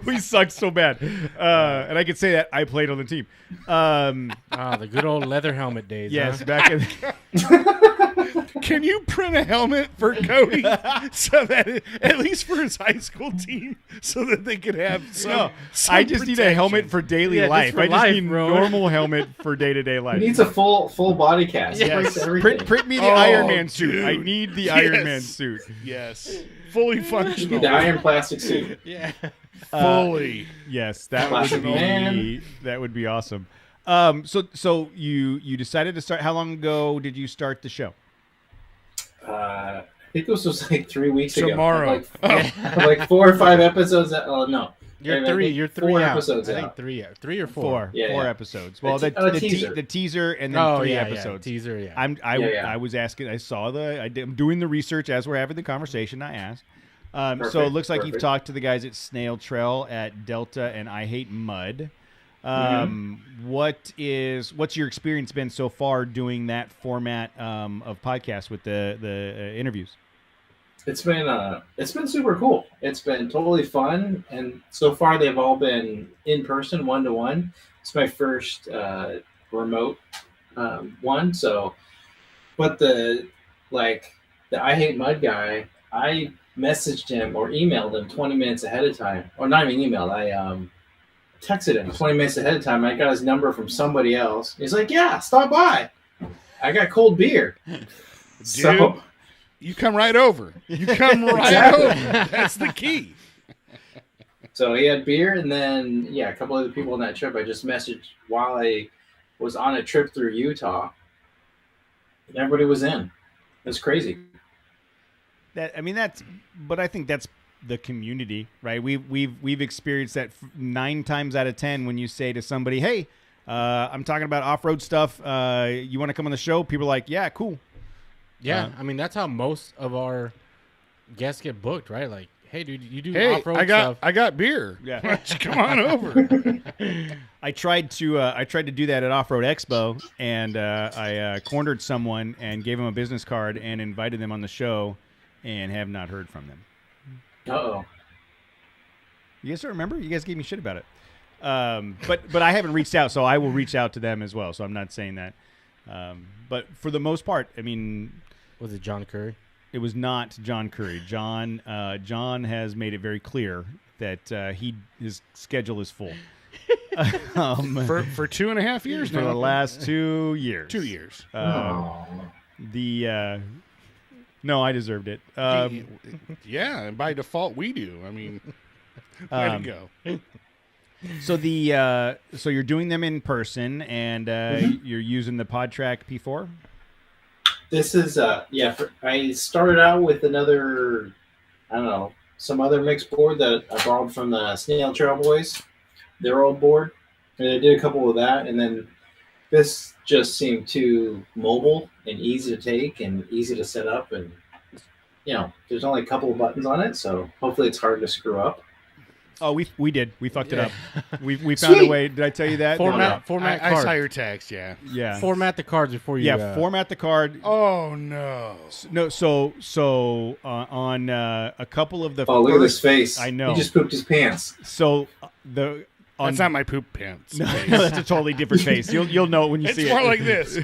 We sucked so bad. And I could say that I played on the team. The good old leather helmet days. Yes, Huh? back in... Can you print a helmet for Cody so that at least for his high school team, so that they could have some? No, some I just need a helmet protection? for daily Yeah, just life. for I just life, need bro. normal helmet for day-to-day life. He needs a full body cast. Yes. Yes. Everything. Print me the Oh, Iron Man suit. dude. I need the Yes. Iron Man suit. Yes, fully functional. The iron plastic suit. Yeah. Fully. Yes, that Classic would be man. that would be awesome. So you decided to start. How long ago did you start the show? I think this was like 3 weeks ago. Tomorrow. Like 4 or 5 episodes. No. You're Maybe three. like You're 3 4 out. episodes I think out. 3 out. 3 or 4. Four Yeah. episodes. Well, A teaser. the teaser and then 3 yeah, episodes. Yeah, teaser. Yeah. I was asking. I'm doing the research as we're having the conversation. I asked. So it Perfect, looks like you've perfect. talked to the guys at Snail Trail, at Delta, and I Hate Mud. What's your experience been so far doing that format of podcast with the interviews? It's been super cool. It's been totally fun, and so far they've all been in person, 1-to-1. It's my first remote one. So, but the I Hate Mud guy, I messaged him or emailed him 20 minutes ahead of time, or not even emailed. I texted him 20 minutes ahead of time. I got his number from somebody else. He's like, "Yeah, stop by. I got cold beer." Dude, you come right over. You come right Exactly. over. That's the key. So he had beer, and then a couple other people on that trip I just messaged while I was on a trip through Utah, and everybody was in. It's crazy. But I think that's the community, right? We've experienced that 9 times out of 10 when you say to somebody, "Hey, I'm talking about off-road stuff. You want to come on the show?" People are like, "Yeah, cool." Yeah, I mean that's how most of our guests get booked, right? Like, hey, dude, you do Hey, off-road I got stuff. beer. Yeah. Why don't you come on over? I tried to do that at Off-Road Expo, and I cornered someone and gave them a business card and invited them on the show, and have not heard from them. Uh-oh. You guys don't remember? You guys gave me shit about it. But I haven't reached out, so I will reach out to them as well. So I'm not saying that. But for the most part, I mean, Was it John Curry? it was not John Curry. John has made it very clear that his schedule is full. for 2.5 years For now. the last 2 years. 2 years. No, I deserved it. Yeah, and by default we do. I mean, way to go. So you're doing them in person, and you're using the PodTrack P4. This is I started out with another, I don't know, some other mixed board that I borrowed from the Snail Trail Boys, their old board, and I did a couple of that, and then this just seemed too mobile and easy to take and easy to set up, and there's only a couple of buttons on it, so hopefully it's hard to screw up. Oh, we did. We fucked it up. We found a Sweet. way. Did I tell you that? Format I cards. saw your text, yeah. Yeah. Format the cards before you. Yeah. Format the card. Oh, no. No. So on a couple of the. Oh, look at this face. I know. He just pooped his pants. So on That's not my poop pants. No, face. that's a totally different face. You'll know it when you It's see more it. like this.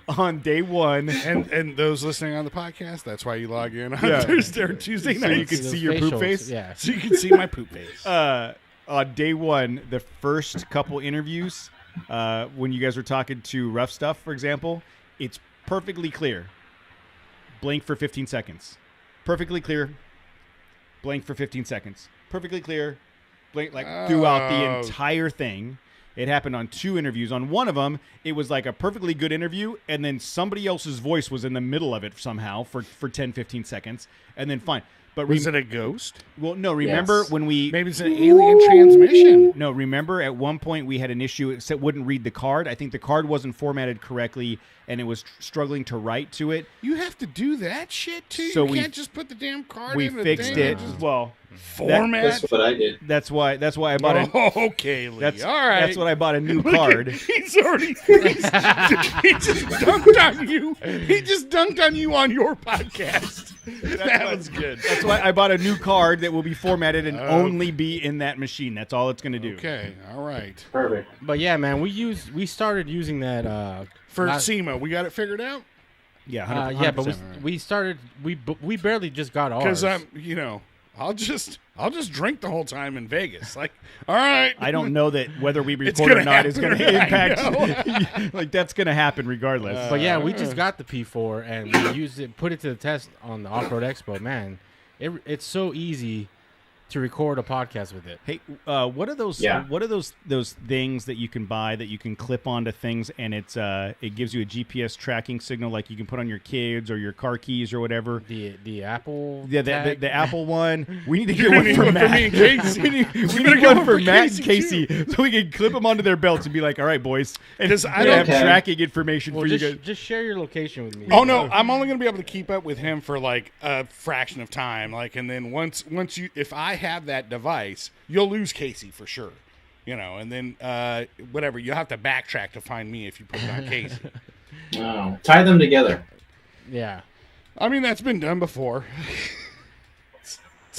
On day one, And those listening on the podcast, that's why you log in on Yeah. Thursday or Tuesday So night. you can Those see your poop facials, face? Yeah. So you can see my poop face. on day one, the first couple interviews, when you guys were talking to Rough Stuff, for example, it's perfectly clear. Blank for 15 seconds. Perfectly clear. Blank for 15 seconds. Perfectly clear. Blank, throughout the entire thing. It happened on 2 interviews. On one of them, it was like a perfectly good interview, and then somebody else's voice was in the middle of it somehow for 10, 15 seconds, and then fine. But Was it a ghost? well, no, remember Yes. when we... Maybe it's an alien transmission. No, remember at one point we had an issue. It wouldn't read the card. I think the card wasn't formatted correctly, and it was struggling to write to it. You have to do that shit too. So you we- can't just put the damn card We in the fixed thing it. and just Well, format. That's what I did. that's why I bought a. Oh, okay, Lee. That's all right. That's what I bought a new Look at- card. He's already. He just dunked on you. He just dunked on you on your podcast. That was good. That's why I bought a new card that will be formatted and only be in that machine. That's all it's going to do. Okay, all right. Perfect. But yeah, man, we started using that For not- SEMA, we got it figured out Yeah, 100%. yeah, but we started we barely just got ours. because I'll just drink the whole time in Vegas. Like, all right. I don't know that whether we It's record or gonna not is going happen. to I impact. Like that's going to happen regardless. But yeah, we just got the P4 and we used it, put it to the test on the Off-Road Expo. Man, it's so easy to record a podcast with it. Hey, what are those? Yeah. What are those things that you can buy that you can clip onto things and it gives you a GPS tracking signal like you can put on your kids or your car keys or whatever? The Apple. Yeah, tag. the Apple one. We need to You're get one gonna for need one for Matt. me and Casey. we need better get one one for for Matt and Casey, Casey so we can clip them onto their belts and be like, all right, boys. And 'Cause I we don't have have- tracking information Well, for you guys. just share your location with me. Oh no, I'm only gonna be able to keep up with him for like a fraction of time. Like, and then once you, if I have that device, you'll lose Casey for sure. And then whatever, you'll have to backtrack to find me if you put it on Casey. Oh, tie them together. Yeah. I mean, that's been done before.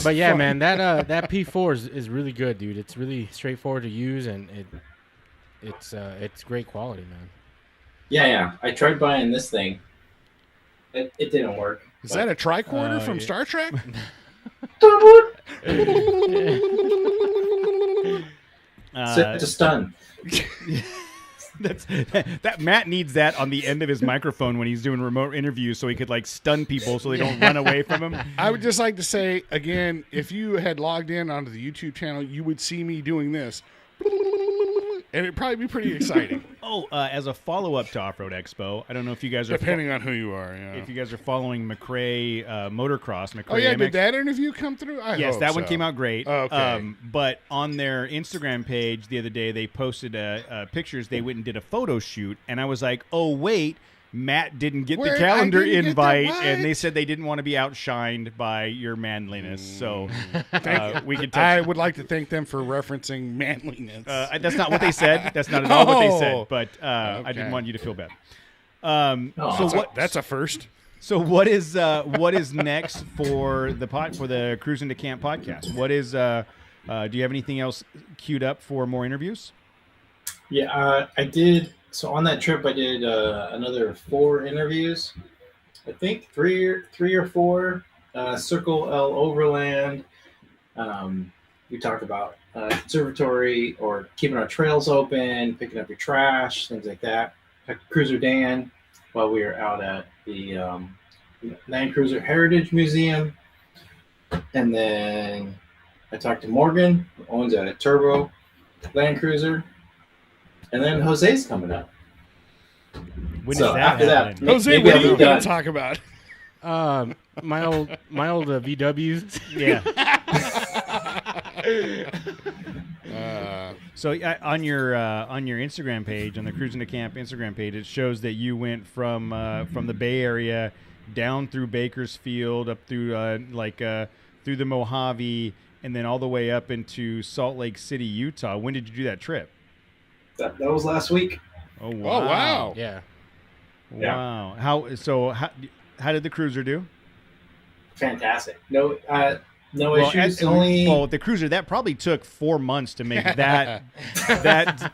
But yeah, fun. man, that P4 is really good, dude. It's really straightforward to use and it's great quality, man. Yeah. I tried buying this thing. It didn't work. Is that a tricorder from yeah. Star Trek? Set to stun. That Matt needs that on the end of his microphone when he's doing remote interviews so he could like stun people so they don't run away from him. I would just like to say again, if you had logged in onto the YouTube channel, you would see me doing this, and it'd probably be pretty exciting, Oh, as a follow-up to Off-Road Expo, I don't know if you guys are depending on who you are. Yeah. if you guys are following McRae Motocross. McRae Oh yeah, MX. did that interview come through? Yes, that one so. came out great. Oh, okay. But on their Instagram page the other day, they posted pictures. They went and did a photo shoot, and I was like, "Oh wait, Matt didn't get Where- the I calendar didn't get the invite, what? and they said they didn't want to be outshined by your manliness. So we could. I would like to thank them for referencing manliness. That's not what they said. That's not at all what they Oh. said. But I Okay. didn't want you to feel bad. That's a first. So what is next for the Cruisin2Camp podcast? What is do you have anything else queued up for more interviews? Yeah, I did. So on that trip, I did another 4 interviews. I think three or four. Circle L Overland. We talked about conservatory or keeping our trails open, picking up your trash, things like that. Cruiser Dan, while we were out at the Land Cruiser Heritage Museum. And then I talked to Morgan, who owns a turbo Land Cruiser. And then Jose's coming up. When So is that after that, happening? Jose, maybe what I'll are be you going done. to talk about? My old VWs. Yeah. Uh, So on your Instagram page, on the Cruisin2Camp Instagram page, it shows that you went from the Bay Area down through Bakersfield, up through through the Mojave, and then all the way up into Salt Lake City, Utah. When did you do that trip? That was last week. Oh wow! Oh, wow. Yeah. Wow! How did the cruiser do? Fantastic. No Well, issues. Only the cruiser that probably took 4 months to make that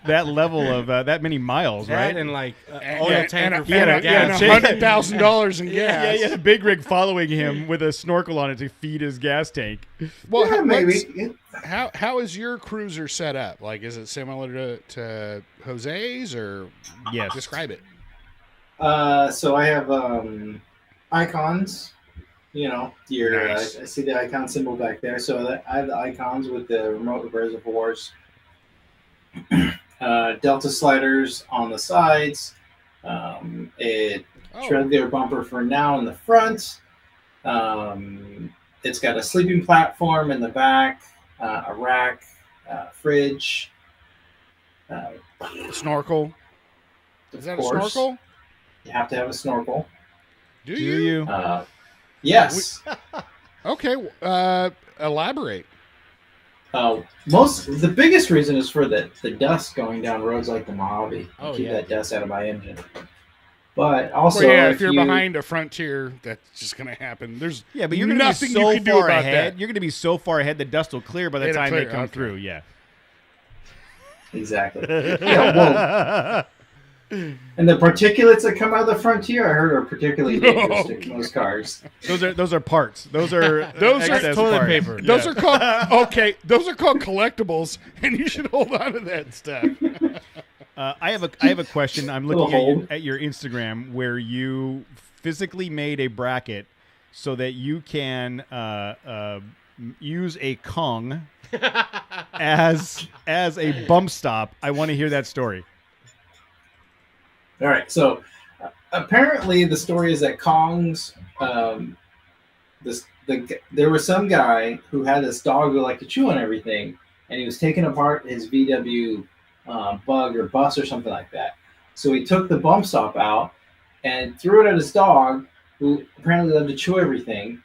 level of that many miles, right? Right? And like and- oil yeah, tanker and full of gas. $100,000 in gas. Yeah, yeah, a big rig following him with a snorkel on it to feed his gas tank. Well, yeah, maybe. How is your cruiser set up? Like, is it similar to Jose's, or Yes. describe it? So I have icons. You know, Nice. I see the icon symbol back there. So I have the icons with the remote reservoirs, Delta sliders on the sides, a tread gear bumper for now in the front. It's got a sleeping platform in the back, a rack, fridge. Snorkel. Is that a snorkel? You have to have a snorkel. Do Do you? you? Yes. Okay. Elaborate. The biggest reason is for the dust going down roads like the Mojave. Oh, Keep yeah. that dust out of my engine. But also, Well, yeah, if you're behind a Frontier, that's just going to happen. There's Yeah, but you're going to be nothing so you can do far about ahead. that. You're going to be so far ahead, the dust will clear by the It'll time they clear, come okay. through. Yeah. Exactly. Yeah, well, and the particulates that come out of the Frontier, I heard, are particularly dangerous to most cars. Those are parts. Those are Those are excess toilet parts. paper. Those are called those are called collectibles, and you should hold on to that stuff. I have a question. I'm looking Hold. at your Instagram where you physically made a bracket so that you can use a Kong as a bump stop. I want to hear that story. All right, so apparently the story is that Kong's, there was some guy who had this dog who liked to chew on everything, and he was taking apart his VW Bug or Bus or something like that. So he took the bump stop out and threw it at his dog, who apparently loved to chew everything,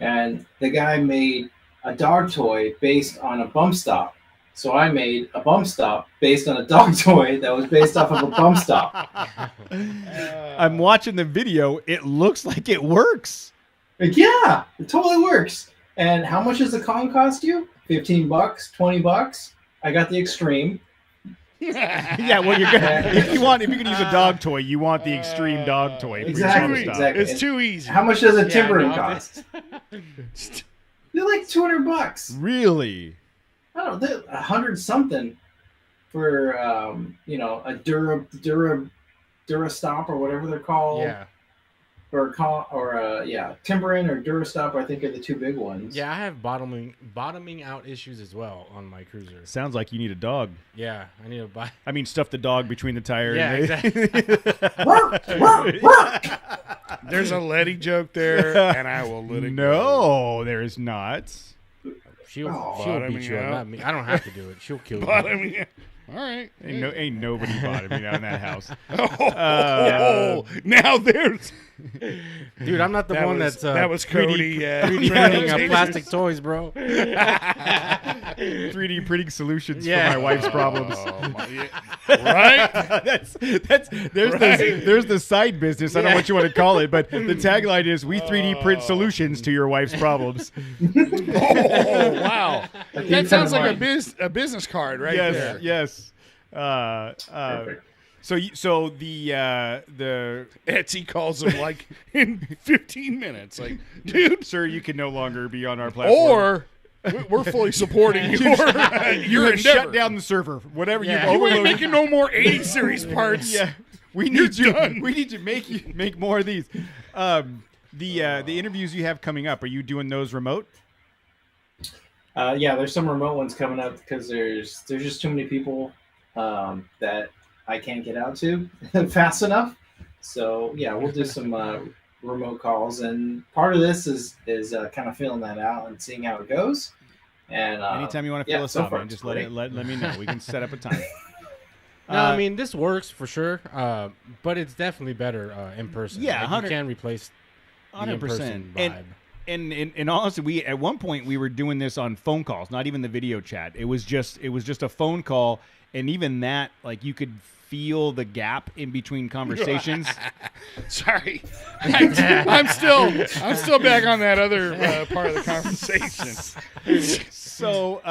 and the guy made a dog toy based on a bump stop. So I made a bump stop based on a dog toy that was based off of a bump stop. I'm watching the video. It looks like it works. Like, yeah, it totally works. And how much does the Kong cost you? $15, $20? I got the Extreme. Yeah, well, you're gonna if you're gonna use a dog toy, you want the extreme dog toy. for your Exactly, bump stop. exactly. It's too easy. How much does a Yeah, timbering no, cost? They're like $200. Really? I don't know, they're 100 something for a Dura Stop or whatever they're called. Yeah. Timbering or Dura Stop. I think are the two big ones. Yeah, I have bottoming out issues as well on my cruiser. Sounds like you need a dog. Yeah, I need to buy. I mean, stuff the dog between the tire. Yeah, and exactly. There's a Letty joke there, and I will let it go. No, there is not. She'll Oh, beat bottoming you up, out. not me. I don't have to do it. She'll kill But I you. mean, All right. Ain't nobody bought me down in that house. Now there's. Dude, I'm not the one that's that was Cody. 3D printing plastic toys, bro. 3D printing solutions for my wife's problems. Right? There's the side business. I don't know what you want to call it, but the tagline is "We 3D print solutions to your wife's problems." Oh wow, that sounds like a business card right there. Yes. So the Etsy calls him like in 15 minutes. Like, dude, sir, you can no longer be on our platform. Or we're fully supporting your have shut down the server. Whatever you've You ain't overloaded. making no more 80 series parts. Yeah, we need to make more of these. The interviews you have coming up, are you doing those remote? Yeah, there's some remote ones coming up because there's just too many people that I can't get out to fast enough. So yeah, we'll do some remote calls, and part of this is kind of feeling that out and seeing how it goes. And Anytime you want to fill us out, man, just let me know. We can set up a time. No, I mean, this works for sure, but it's definitely better in person. Yeah, like, you can't replace the 100%. in-person vibe. And honestly, at one point we were doing this on phone calls, not even the video chat. It was just a phone call, and even that, like, you could feel the gap in between conversations. Sorry, I'm still back on that other part of the conversation. So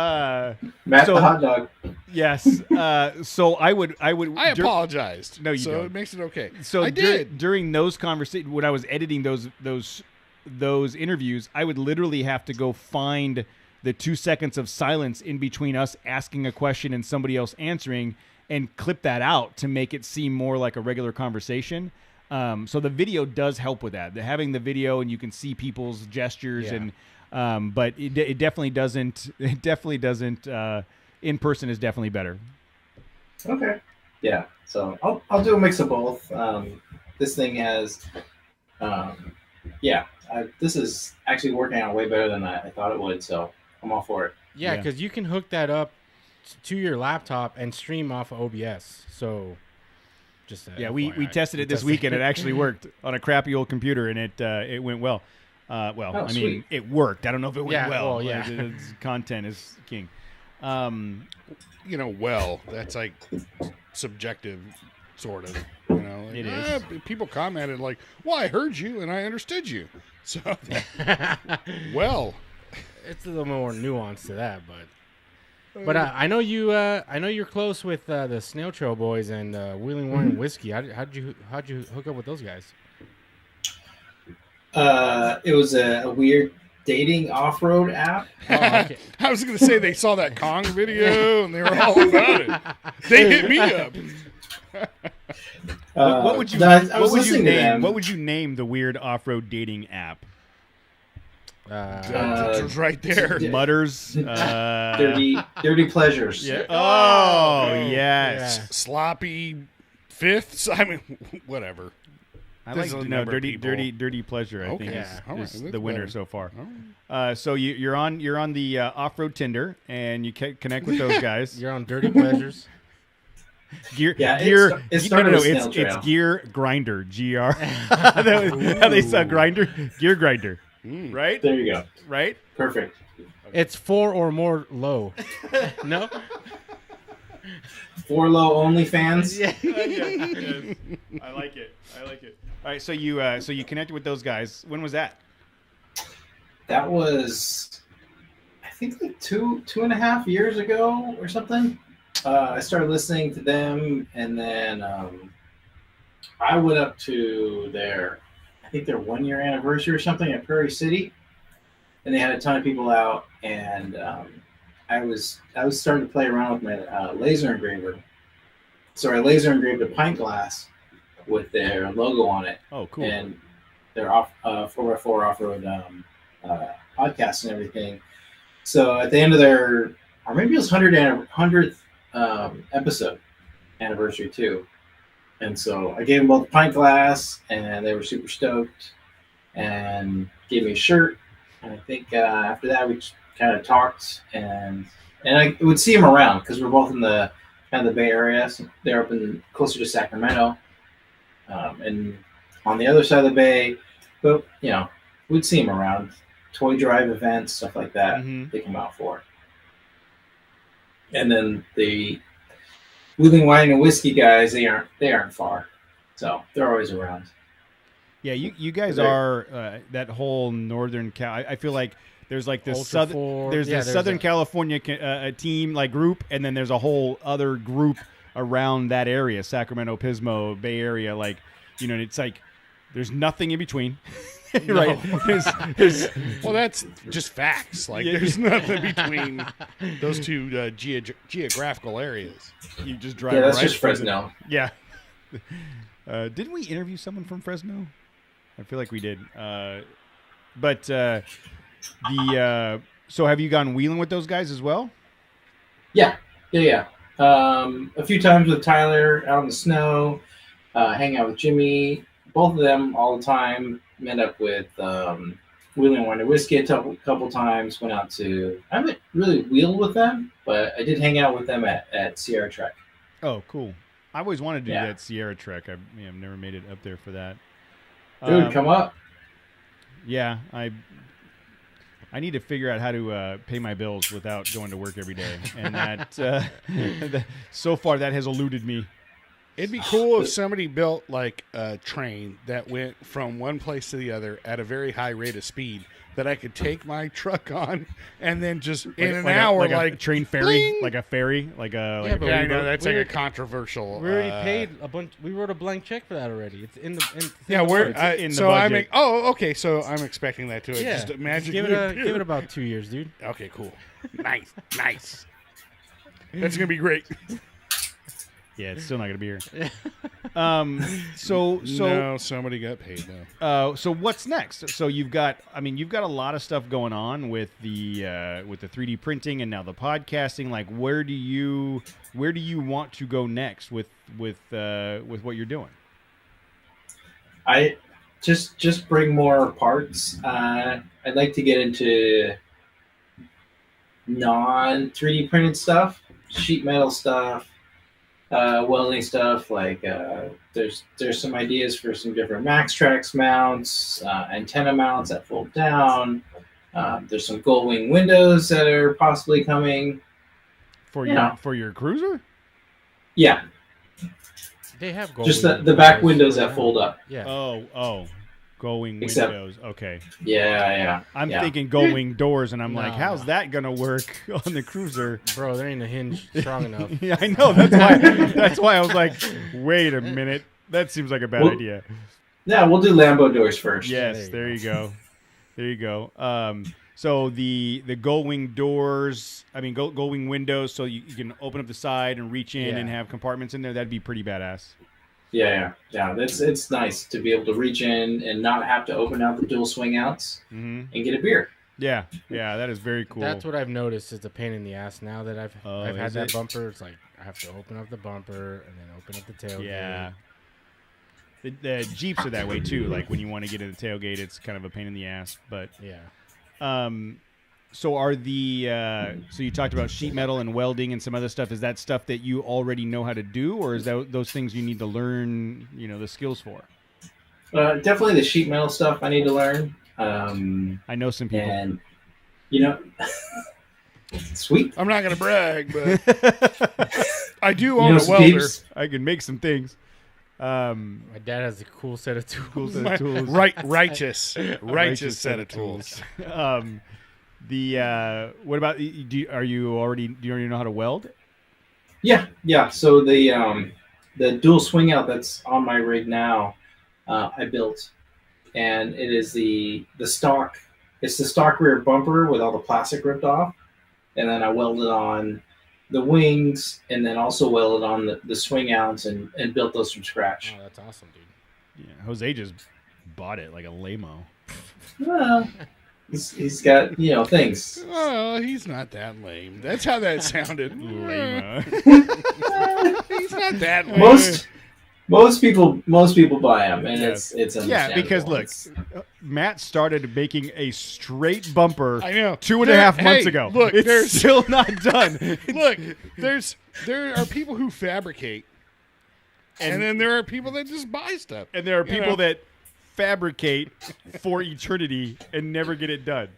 Matt the hot dog. Yes. So I apologized. No, you so don't. It makes it okay. So I did during those conversations, when I was editing those interviews, I would literally have to go find the 2 seconds of silence in between us asking a question and somebody else answering, and clip that out to make it seem more like a regular conversation. So the video does help with that. Having the video and you can see people's gestures but it definitely doesn't. It definitely doesn't. In person is definitely better. Okay. Yeah. So I'll do a mix of both. This thing has, this is actually working out way better than I thought it would. So I'm all for it. Yeah, because you can hook that up to your laptop and stream off of OBS. So just we tested it this weekend. It actually worked on a crappy old computer, and it went well. Sweet. It worked. I don't know if it went well. Well, yeah. It's content is king. That's like subjective, sort of. Like, it is. People commented like, "Well, I heard you and I understood you." So, it's a little more nuance to that, but I know you. I know you're close with the Snail Trail Boys and Wheeling Wine and Whiskey. How'd you hook up with those guys? It was a weird dating off-road app. Oh, okay. I was going to say they saw that Kong video and they were all about it. They hit me up. What would you name? What would you name the weird off-road dating app? It was right there. Mutters. Dirty pleasures. Yeah. Oh yes. Yeah. Sloppy fifths. I mean, whatever. I like dirty pleasure. I think is the winner so far. So you're on the off-road Tinder and you connect with those guys. You're on Dirty Pleasures. It's Gear Grinder. GR. How they saw Grinder. Gear Grinder. Right. There you go. Right. Perfect. It's 4 or more low. No. 4 low only fans. Yeah. Yes. I like it. All right, so you connected with those guys. When was that? That was, I think, like 2.5 years ago or something. I started listening to them, and then I went up to their 1-year anniversary or something at Prairie City, and they had a ton of people out, and I was starting to play around with my laser engraver. So I laser engraved a pint glass with their logo on it. Oh, cool. And their 4x4 off-road podcast and everything. So at the end of their, or maybe it was 100th episode anniversary too. And so I gave them both a pint glass, and they were super stoked, and gave me a shirt. And I think after that we kind of talked, and I would see them around because we're both in the kind of the Bay Area. So they're up in closer to Sacramento, and on the other side of the bay. But we'd see them around toy drive events, stuff like that. Mm-hmm. They come out for. And then the Wheeling Wine and Whiskey guys, they aren't far, so they're always around. Yeah, you guys are that whole northern Cal. I feel like there's like this Southern California team like group, and then there's a whole other group around that area, Sacramento, Pismo, Bay Area. Like, it's like there's nothing in between. Right? Well, that's just facts. Like, there's nothing between those two geographical areas. You just drive. Yeah, that's right just Fresno. Yeah. Didn't we interview someone from Fresno? I feel like we did. So have you gone wheeling with those guys as well? Yeah. A few times with Tyler out in the snow, hang out with Jimmy. Both of them all the time. Met up with Wheeling Wine and Whiskey a couple times. Went out to. I haven't really wheeled with them, but I did hang out with them at Sierra Trek. Oh, cool! I always wanted to do that Sierra Trek. I've never made it up there for that. Dude, come up. Yeah, I need to figure out how to pay my bills without going to work every day, and that so far that has eluded me. It'd be cool if somebody built like a train that went from one place to the other at a very high rate of speed that I could take my truck on and then just in an hour, like a train ferry, like a ferry, like a. Yeah, I know that's like a controversial. We already paid a bunch. We wrote a blank check for that already. It's in the. In the budget. Okay. So I'm expecting that too. Yeah. Just imagine. Give it about 2 years, dude. Okay, cool. Nice. That's gonna be great. Yeah, it's still not gonna be here. No, somebody got paid though. So what's next? So you've got a lot of stuff going on with the 3D printing and now the podcasting. Like, where do you want to go next with what you're doing? I just bring more parts. I'd like to get into non 3D printed stuff, sheet metal stuff. Welding stuff, like there's some ideas for some different MaxTrax mounts, antenna mounts that fold down. There's some gold wing windows that are possibly coming for your cruiser. Yeah, they have gold. Just the back windows that fold up. Yeah. Oh. Going windows. Okay. Yeah. I'm thinking going doors, and I'm like, how's that gonna work on the cruiser? Bro, there ain't a hinge strong enough. Yeah, I know. That's why I was like, wait a minute. That seems like a bad idea. Yeah, we'll do Lambo doors first. Yes, there you go. There you go. So the gull wing doors, gull wing windows, so you can open up the side and reach in and have compartments in there. That'd be pretty badass. Yeah. It's nice to be able to reach in and not have to open out the dual swing outs and get a beer. Yeah, that is very cool. That's what I've noticed. It's a pain in the ass now that I've had that bumper. It's like I have to open up the bumper and then open up the tailgate. Yeah. The Jeeps are that way too. Like when you want to get in the tailgate, it's kind of a pain in the ass. But yeah. So are so you talked about sheet metal and welding and some other stuff. Is that stuff that you already know how to do, or is that those things you need to learn, the skills for? Definitely the sheet metal stuff I need to learn. I know some people. And, sweet. I'm not going to brag, but I do own a welder. Peeps? I can make some things. My dad has a cool set of tools. Righteous set of tools. What about do you already know how to weld? Yeah. So the dual swing out that's on my rig now, I built, and it is the stock. It's the stock rear bumper with all the plastic ripped off, and then I welded on the wings, and then also welded on the swing outs and built those from scratch. Oh, that's awesome, dude. Yeah, Jose just bought it like a lame-o. Well, he's got things. Oh, he's not that lame. That's how that sounded. Lame-o. He's not that lame. Most people buy them, and Yeah. it's understandable. Yeah, because look, Matt started making a straight bumper. I know. 2.5 months ago. Look, it's there's still not done. look. There are people who fabricate, and then there are people that just buy stuff, And there are You people know. that fabricate for eternity and never get it done.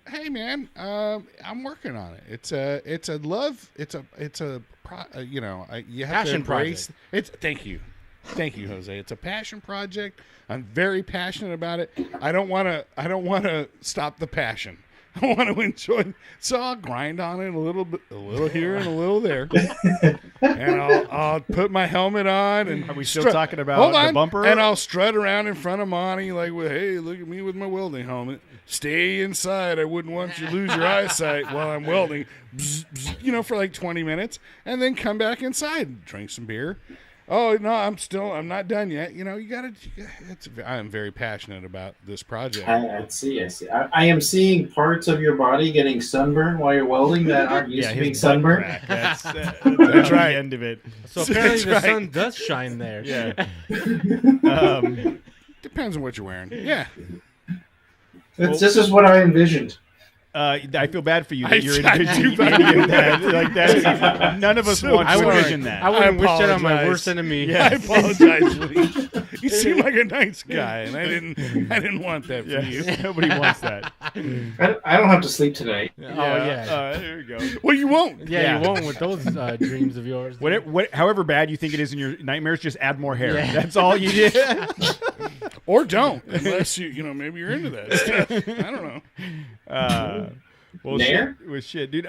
Hey man, I'm working on it. It's a love. You have Passion to embrace. project. It's thank you, Jose. It's a passion project. I'm very passionate about it. I don't want to stop the passion. I want to enjoy. So I'll grind on it a little bit, a little here and a little there, and I'll put my helmet on. And Are we still talking about Hold the on, bumper? and I'll strut around in front of Monty like, "Hey, look at me with my welding helmet. Stay inside. I wouldn't want you to lose your eyesight while I'm welding." Bzz, bzz, for like 20 minutes, and then come back inside, drink some beer. Oh no, I'm not done yet. You gotta. I'm very passionate about this project. I see. I am seeing parts of your body getting sunburned while you're welding that aren't used to being his butt sunburned. crack. That's That's right. The end of it. So apparently the right. sun does shine there. Yeah. Depends on what you're wearing. Yeah. This is what I envisioned. I feel bad for you I that you're do envisioning bad. any of that. Like that's none of us So want to sorry. envision that. I wouldn't I wish that on my apologize. worst enemy. Yeah. I apologize, Lee. You seem like a nice guy, and I didn't want that for you. Nobody wants that. I don't have to sleep tonight. Oh yeah. There you go. Well, you won't. Yeah, you won't with those dreams of yours. However bad you think it is in your nightmares, just add more hair. Yeah. That's all you did. Or don't, unless maybe you're into that stuff. I don't know. Nair? Shit, dude.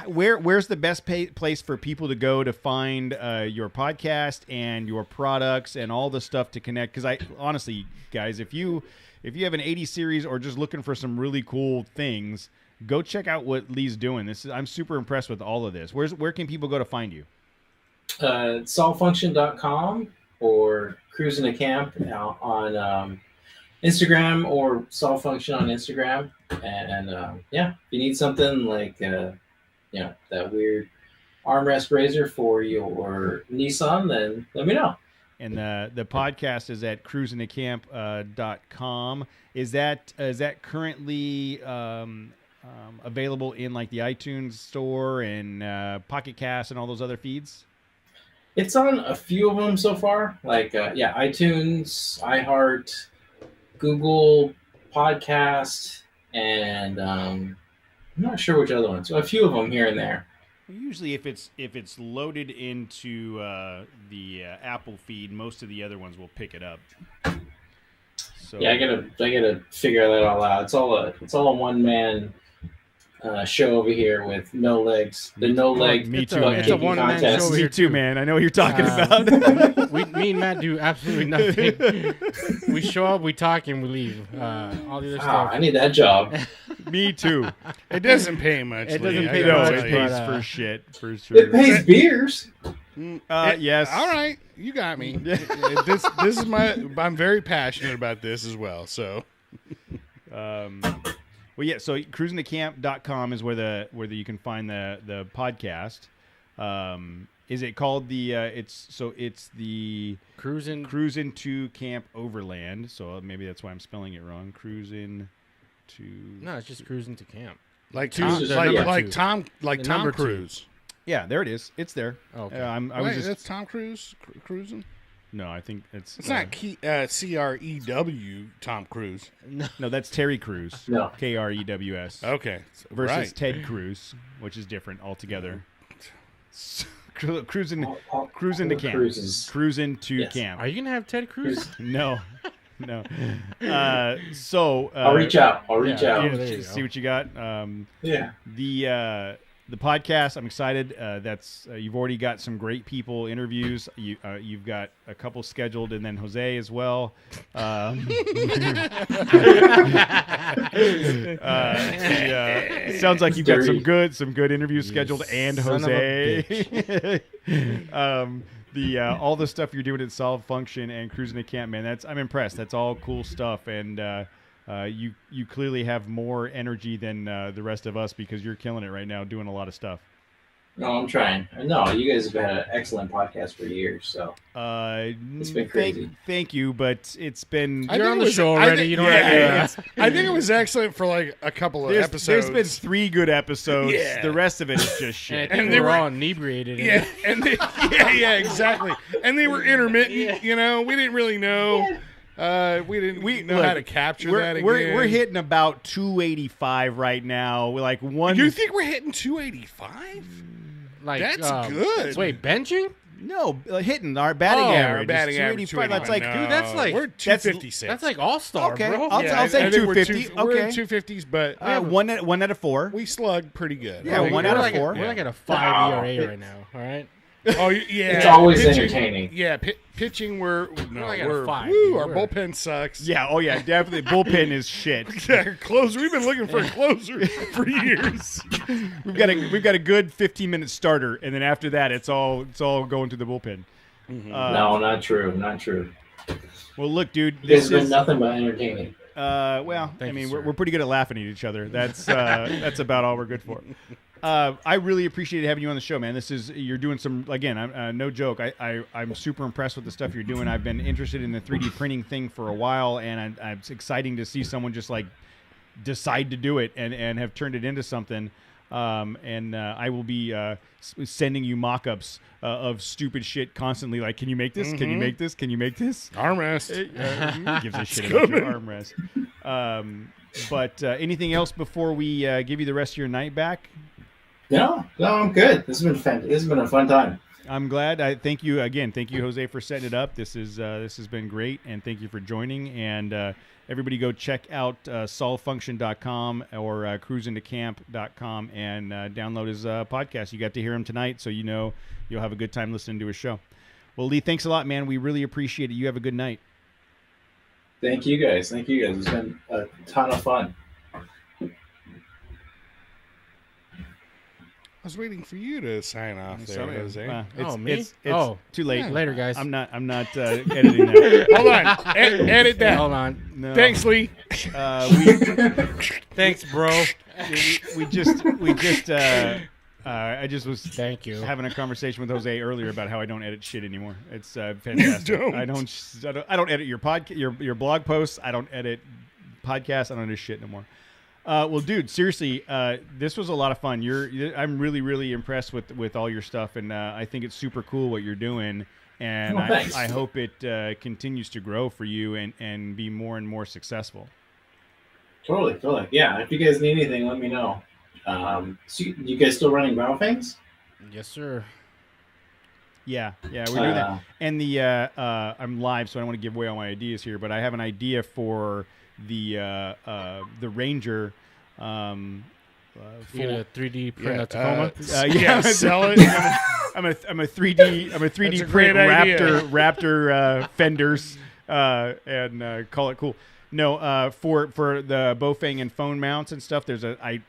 Where's the best place for people to go to find your podcast and your products and all the stuff to connect? Because honestly, guys, if you have an 80 series or just looking for some really cool things, go check out what Lee's doing. I'm super impressed with all of this. Where can people go to find you? Solvefunction.com or Cruisin2Camp on Instagram or Solve Function on Instagram. And if you need something like that weird armrest razor for your Nissan, then let me know. And the podcast is at Cruisin2Camp.com. Is that currently available in like the iTunes store and Pocket Cast and all those other feeds? It's on a few of them so far, like iTunes, iHeart, Google Podcast, and I'm not sure which other ones. So a few of them here and there. Usually, if it's loaded into the Apple feed, most of the other ones will pick it up. So Yeah, I gotta figure that all out. It's all a one man show over here with no legs. The no leg. Me It's too, a- man. it's a one-man contest. show Me here, too, too. man. I know what you're talking about. Me and Matt do absolutely nothing. We show up, we talk, and we leave. All the other stuff. I need that job. Me too. It doesn't pay much. It Lee, doesn't I pay gotta No, much, it tell you. pays but, for shit for It sure. pays beers. Yes. All right, you got me. This is I'm very passionate about this as well. So Well, yeah. So Cruisin2Camp.com is where you can find the podcast. Is it called the? It's the Cruisin2Camp Overland. So maybe that's why I'm spelling it wrong. Cruisin to. No, it's just cruising to camp. like Two- Tom, the like, number like two. Tom, like The Tom number two. Cruise. Yeah, there it is. It's there. Okay. I was Wait, just that's Tom Cruise cruising. no. I think it's. It's not CREW Tom Cruise. No, that's Terry Crews. No. KREWS. Okay, Versus right. Ted Cruz, which is different altogether. Cruising All to camp. cruises. Cruising to Yes. camp. Are you gonna have Ted Cruz? No. So I'll reach out. I'll reach yeah. out. Yeah. there you see go. what you got. Yeah. The podcast. I'm excited. That's you've already got some great people interviews. You've got a couple scheduled, and then Jose as well. It sounds like you've got some good interviews scheduled, and son of a Jose. All the stuff you're doing at Solve Function and Cruisin2Camp, man. I'm impressed. That's all cool stuff, and you clearly have more energy than the rest of us because you're killing it right now, doing a lot of stuff. No, I'm trying. No, you guys have had an excellent podcast for years, so it's been crazy. Thank you, but it's been. You're on the show already. You don't have to. I think it was excellent for like a couple of episodes. There's been 3 good episodes. Yeah. The rest of it is just shit. And they were all inebriated. Yeah, and exactly. And they were intermittent. You know, we didn't really know. We know how to capture that again. We're hitting about 285 right now. We're like one. You think we're hitting 285? Like That's good. Wait, benching? No, hitting our batting average. Our batting is average. 285. That's like, dude, that's like we're 256. That's like all-star, okay. bro. I'll say 250. We're in Okay, 250s, but one out of 4. we slug pretty good. Yeah, We're one out of like 4. We're like at a 5 ERA right now. All right. Oh yeah, It's always pitching, entertaining. Yeah, pitching. We're like at a 5, woo, dude. our We're- bullpen sucks. Yeah. Oh yeah. Definitely. Bullpen is shit. Yeah, closer. We've been looking for a closer for years. We've got a good 15-minute starter, and then after that, it's all going to the bullpen. No, not true. Not true. Well, look, dude. This This has been is. nothing but entertaining. Well, Thank I mean, you, sir. we're pretty good at laughing at each other. That's about all we're good for. I really appreciated having you on the show, man. You're doing some, again, no joke. I'm super impressed with the stuff you're doing. I've been interested in the 3D printing thing for a while, and it's exciting to see someone just like decide to do it and have turned it into something. I will be sending you mock-ups of stupid shit constantly. Like, can you make this? Can you make this? Can you make this? Armrest. Who gives a shit about your armrest. But anything else before we give you the rest of your night back? No, I'm good. This has been a fun time. I'm glad. Thank you again. Thank you, Jose, for setting it up. This has been great, and thank you for joining. And everybody, go check out solvefunction.com or Cruisin2Camp.com and download his podcast. You got to hear him tonight, so you know you'll have a good time listening to his show. Well, Lee, thanks a lot, man. We really appreciate it. You have a good night. Thank you guys. It's been a ton of fun. I was waiting for you to sign off there, Sorry. Jose. Me? It's too late. Later, guys. I'm not editing that. Hold on. Edit that. Hold on. No. Thanks, Lee. Thanks, bro. I just was Thank you. having a conversation with Jose earlier about how I don't edit shit anymore. It's fantastic. don't. I don't edit your blog posts. I don't edit podcasts. I don't edit shit no more. Well, dude, seriously, this was a lot of fun. I'm really, really impressed with all your stuff, and I think it's super cool what you're doing. And I hope it continues to grow for you and be more and more successful. Totally. Yeah, if you guys need anything, let me know. So you guys still running Battlefangs? Yes, sir. Yeah, we're doing that. And I'm live, so I don't want to give away all my ideas here, but I have an idea for the Ranger. You gonna 3D print a Tacoma? Sell it. I'm a 3D That's a print great idea. Raptor fenders and call it cool. No, for the Bofang and phone mounts and stuff, I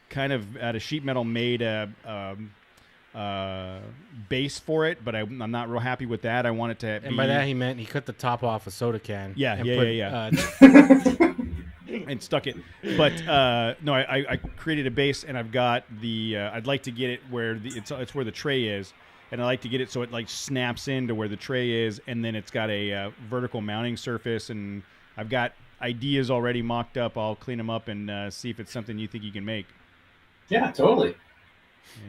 kind of out of sheet metal made a base for it, but I'm not real happy with that. I want it to be. And by that he meant he cut the top off a soda can. Yeah. And stuck it, but no, I created a base, and I've got the. I'd like to get it where it's where the tray is, and I like to get it so it like snaps into where the tray is, and then it's got a vertical mounting surface, and I've got ideas already mocked up. I'll clean them up and see if it's something you think you can make. Yeah, totally.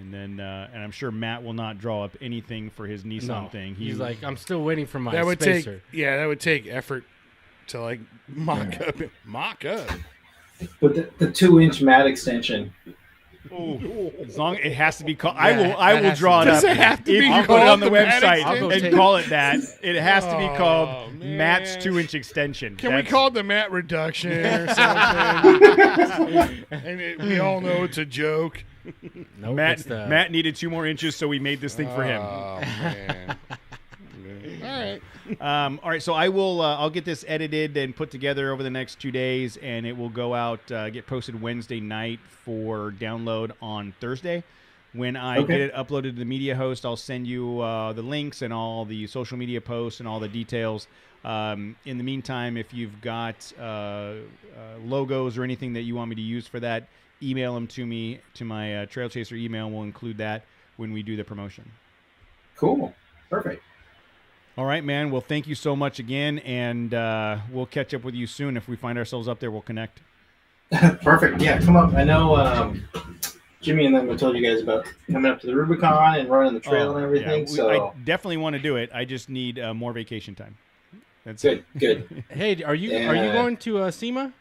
And then, and I'm sure Matt will not draw up anything for his Nissan thing. He's like, I'm still waiting for my That would spacer. that would take effort to like mock up. But the 2-inch mat extension. As long it has to be called. Yeah, I will draw it up. Does it have to if be you put it called on the the Matt website extension? and call it that, it has to be Oh, called man. Matt's 2-inch extension. Can we call it the mat reduction or something? We all know it's a joke. Nope, it's Matt needed 2 more inches, so we made this thing for him. Oh man. All right. All right, so I'll get this edited and put together over the next 2 days, and it will go out, get posted Wednesday night for download on Thursday. When I get it uploaded to the media host, I'll send you the links and all the social media posts and all the details. In the meantime, if you've got logos or anything that you want me to use for that, email them to me, to my Trail Chaser email. We'll include that. when we do the promotion. Cool. Perfect. All right, man. Well, thank you so much again, and we'll catch up with you soon. If we find ourselves up there, we'll connect. Perfect. Yeah, come up. I know Jimmy and them have told you guys about coming up to the Rubicon and running the trail and everything. Yeah, So I definitely want to do it. I just need more vacation time. That's good. Good. Hey, are you going to SEMA?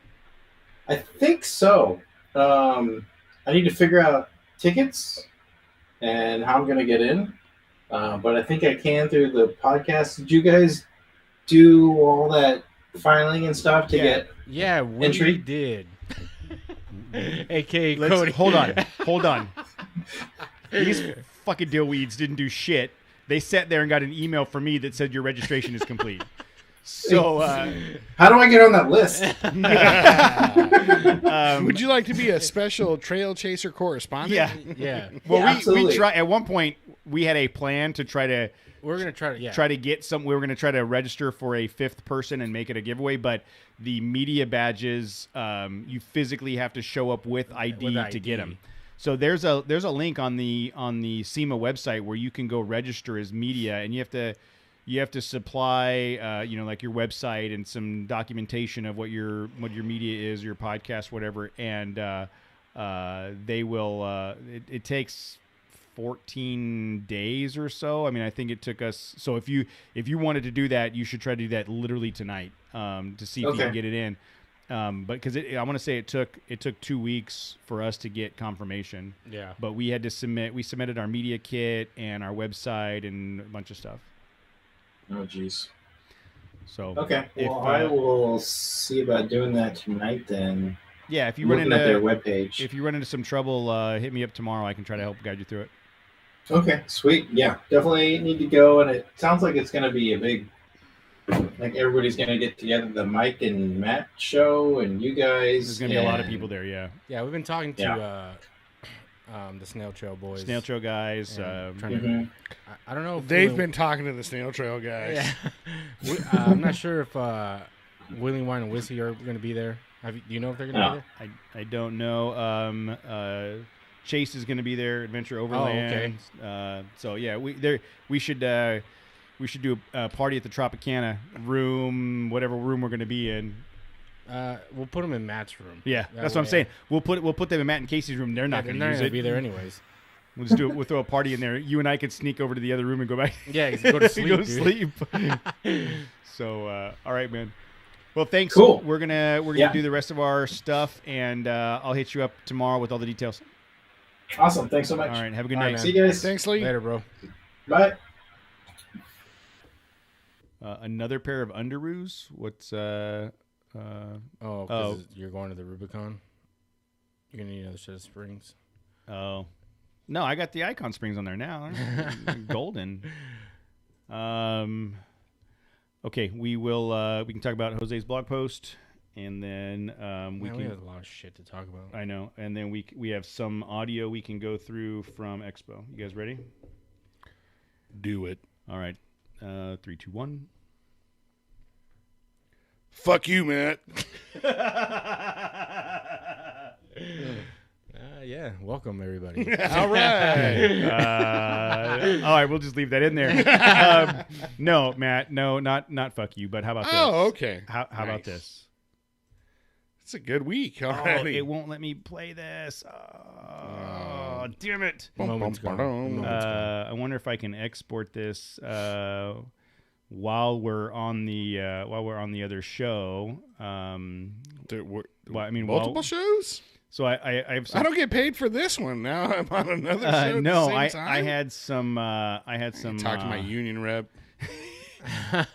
I think so. I need to figure out tickets and how I'm going to get in. But I think I can through the podcast. Did you guys do all that filing and stuff to get we entry? did. AKA Cody. Hold on. These fucking dillweeds didn't do shit. They sat there and got an email from me that said your registration is complete. So, how do I get on that list? Would you like to be a special trail chaser correspondent? Yeah. Well, Yeah, we try at one point. We had a plan to try to. We're gonna try to get some. We were gonna try to register for a 5th person and make it a giveaway, but the media badges, you physically have to show up with ID to get them. So there's a link on the SEMA website where you can go register as media, and you have to supply like your website and some documentation of what your media is, your podcast, whatever, and they will. It takes 14 days or so. I mean, I think it took us. So if you wanted to do that, you should try to do that literally tonight to see if you can get it in. But because I want to say it took 2 weeks for us to get confirmation. Yeah. But we had to submit. We submitted our media kit and our website and a bunch of stuff. Oh, jeez. So okay. Well, I will see about doing that tonight then. Yeah, if you run into their webpage. If you run into some trouble, hit me up tomorrow. I can try to help guide you through it. Okay, sweet. Yeah, definitely need to go, and it sounds like it's going to be a big, like everybody's going to get together. The Mike and Matt show, and you guys. There's going to be a lot of people there. Yeah. Yeah, we've been talking to the Snail Trail boys. Snail Trail guys. I don't know if they've been talking to the Snail Trail guys. Yeah. I'm not sure if Wheeling Wine and Whiskey are going to be there. Do you know if they're going to be there? I don't know. Chase is going to be there. Adventure Overland. Oh, okay. So yeah, we should do a party at the Tropicana room, whatever room we're going to be in. We'll put them in Matt's room. Yeah, that's what I'm saying. We'll put them in Matt and Casey's room. They're not going to use it. Be there anyways. We'll just do it. We'll throw a party in there. You and I could sneak over to the other room and go back. Yeah, go to sleep. Go to sleep. So, all right, man. Well, thanks. Cool. We're gonna do the rest of our stuff, and I'll hit you up tomorrow with all the details. Awesome. Thanks so much. All right. Have a good night. See you guys. Thanks, Lee. Later, bro. Bye. Another pair of underoos. What's you're going to the Rubicon. You're gonna need another set of springs. Oh, no, I got the Icon springs on there now. Golden. Okay, we can talk about Jose's blog post, and then we have a lot of shit to talk about. I know, and then we have some audio we can go through from Expo. You guys ready? Do it. All right, 3, 2, 1. Fuck you, Matt. Yeah, welcome everybody. All right. All right, we'll just leave that in there. No, Matt, no, not fuck you, but how about this? Oh, okay. How about this? It's a good week already. It won't let me play this. Oh, damn it. Moment's gone. I wonder if I can export this while we're on the other show. Multiple shows. So I have some, I don't get paid for this one. Now I'm on another show. No, at the same time. I had some. Talk to my union rep.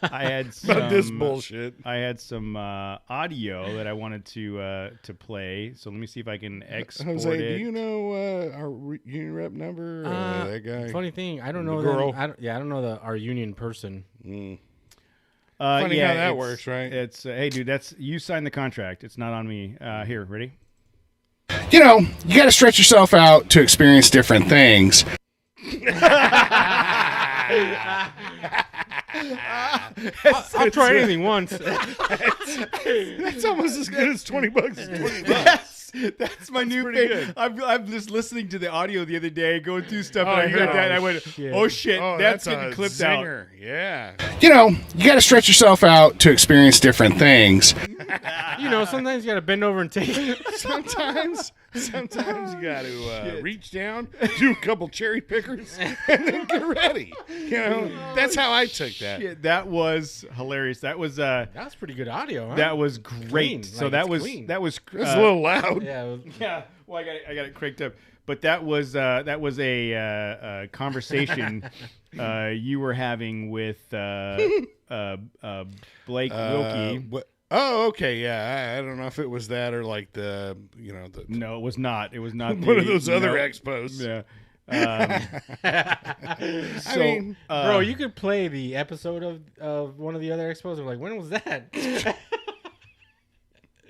I had some about this bullshit. I had some audio that I wanted to play. So let me see if I can export Jose, it. do you know our union rep number? That guy. Funny thing, I don't know the girl. I don't know our union person. Funny how that works, right? It's hey, dude, you signed the contract. It's not on me. Here, ready? You know, you got to stretch yourself out to experience different things. I'll try anything once. That's almost as good as $20. Is $20. That's my new pretty thing. good. I'm just listening to the audio the other day, going through stuff, Oh, and I you heard got- that, and I went, shit. "Oh shit, Oh, that's a getting clipped out." zinger. Yeah. You know, you got to stretch yourself out to experience different things. You know, sometimes you gotta bend over and take it. Sometimes you got to reach down, do a couple cherry pickers, and then get ready. You know, that's how I took that. Shit, that was hilarious. That was That's pretty good audio, huh? that was great. Clean. So Like, that it's was clean. that was It's a little loud. Yeah. It was, yeah. Well, I got it cranked up. But that was a conversation you were having with Blake Wilkie. Oh, okay, yeah. I don't know if it was that or like the No, it was not. It was not one of those other no. expos. Yeah. I mean, bro, you could play the episode of one of the other expos. Like, when was that?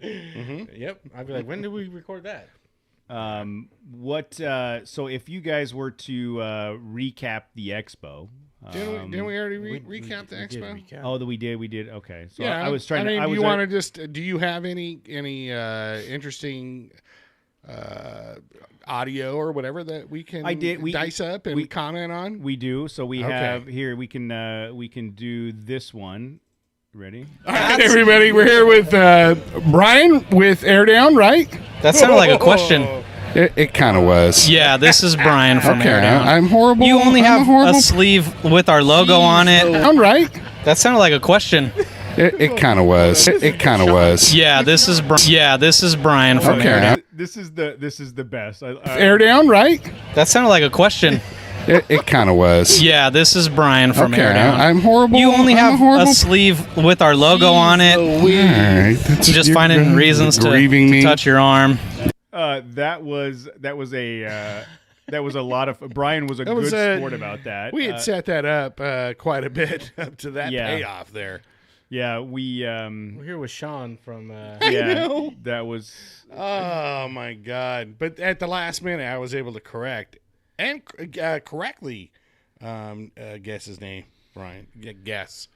Yep. I'd be like, when did we record that? So if you guys were to recap the expo, didn't we already recap the we did expo? recap. oh, we did. Okay, so Yeah, I was trying. I mean, to, you want to just? Do you have any interesting audio or whatever that we can dice up and comment on? We do. So we Okay. have here. We can do this one. Ready? All right, everybody, we're here with Brian with Air Down, right? That sounded like a question. It kind of was. Yeah, this is Brian from Okay, Air Down. I'm horrible. You only I'm have horrible a sleeve with our logo on it. I'm right. That sounded like a question. It kind of was. It kind of was. Yeah, this is Brian from Okay. Air Down. This is the best. Air Down, right? That sounded like a question. It kind of was. Yeah, this is Brian from Okay, Air Down. I'm horrible. You only I'm have horrible. a sleeve with our logo on it. All right, Just finding reasons to grieving me. touch your arm. That was a lot of. Brian was a That good was sport about that. We had set that up quite a bit up to that Yeah. payoff there. Yeah, we. We're here with Sean from. Yeah, know. that was. Oh my God! But at the last minute, I was able to correct and correctly guess his name, Brian. Guess,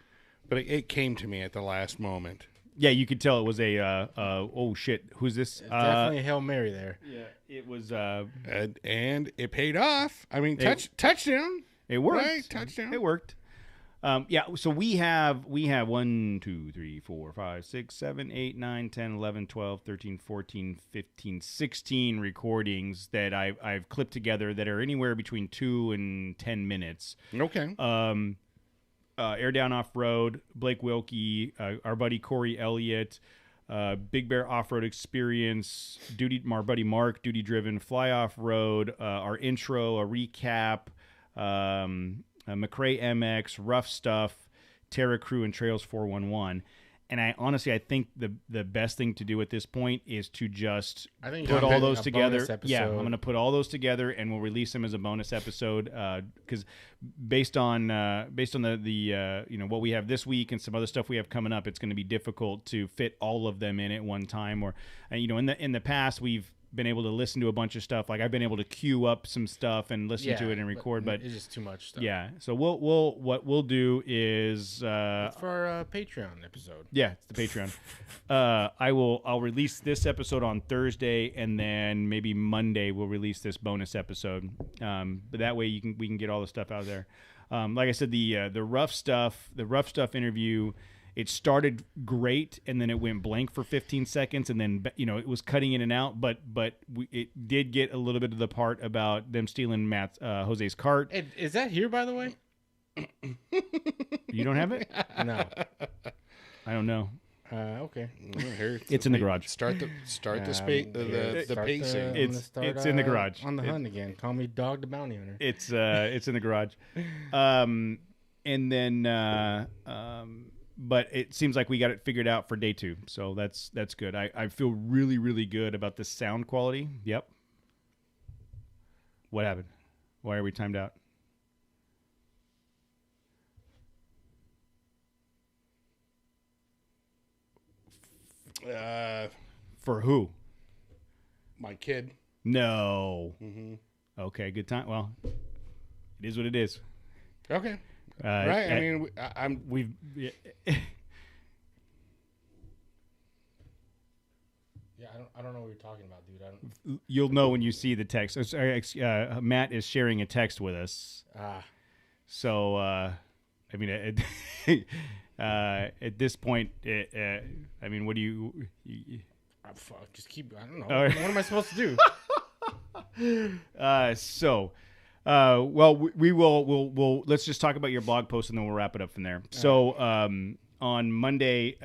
but it came to me at the last moment. Yeah, you could tell it was a. Oh shit! Who's this? Definitely a Hail Mary there. Yeah, it was. And it paid off. I mean, touchdown. It worked. Right, touchdown. It worked. Yeah, so we have 1, 2, 3, 4, 5, 6, 7, 8, 9, 10, 11, 12, 13, 14, 15, 16 recordings that I've clipped together that are anywhere between 2 and 10 minutes. Okay. Air Down Off Road, Blake Wilkie, our buddy Corey Elliott, Big Bear Off Road Experience, our buddy Mark, Duty Driven, Fly Off Road, our intro, a recap, McRae MX, Rough Stuff, Terra Crew, and Trails 411. And I think the best thing to do at this point is to just put all those together. Yeah, I'm going to put all those together, and we'll release them as a bonus episode. Because based on the what we have this week and some other stuff we have coming up, it's going to be difficult to fit all of them in at one time. Or in the past we've been able to listen to a bunch of stuff. Like I've been able to queue up some stuff and listen to it and record, but it's just too much stuff. yeah. So what we'll do is It's for our Patreon episode. yeah, it's the Patreon. I'll release this episode on Thursday, and then maybe Monday we'll release this bonus episode. But that way we can get all the stuff out of there. Like I said, the rough stuff interview. It started great, and then it went blank for 15 seconds, and then it was cutting in and out. But it did get a little bit of the part about them stealing Jose's cart. Hey, is that here, by the way? You don't have it? No. I don't know. Okay. It's in the garage. Start the pacing. It's in the garage. On the hunt again. Call me Dog the Bounty Hunter. It's in the garage. And then but it seems like we got it figured out for day 2, so that's good. I feel really, really good about the sound quality. Yep. What happened? Why are we timed out? For who? My kid. No. Okay, good time. Well, it is what it is. Okay. Right. I mean, Yeah, I don't know what you're talking about, dude. I don't. You'll know when you see the text. Matt is sharing a text with us. So, I mean, at this point, I mean, what do you fuck, just keep. I don't know. Right. What am I supposed to do? Well, we'll let's just talk about your blog post and then we'll wrap it up from there. So, on Monday,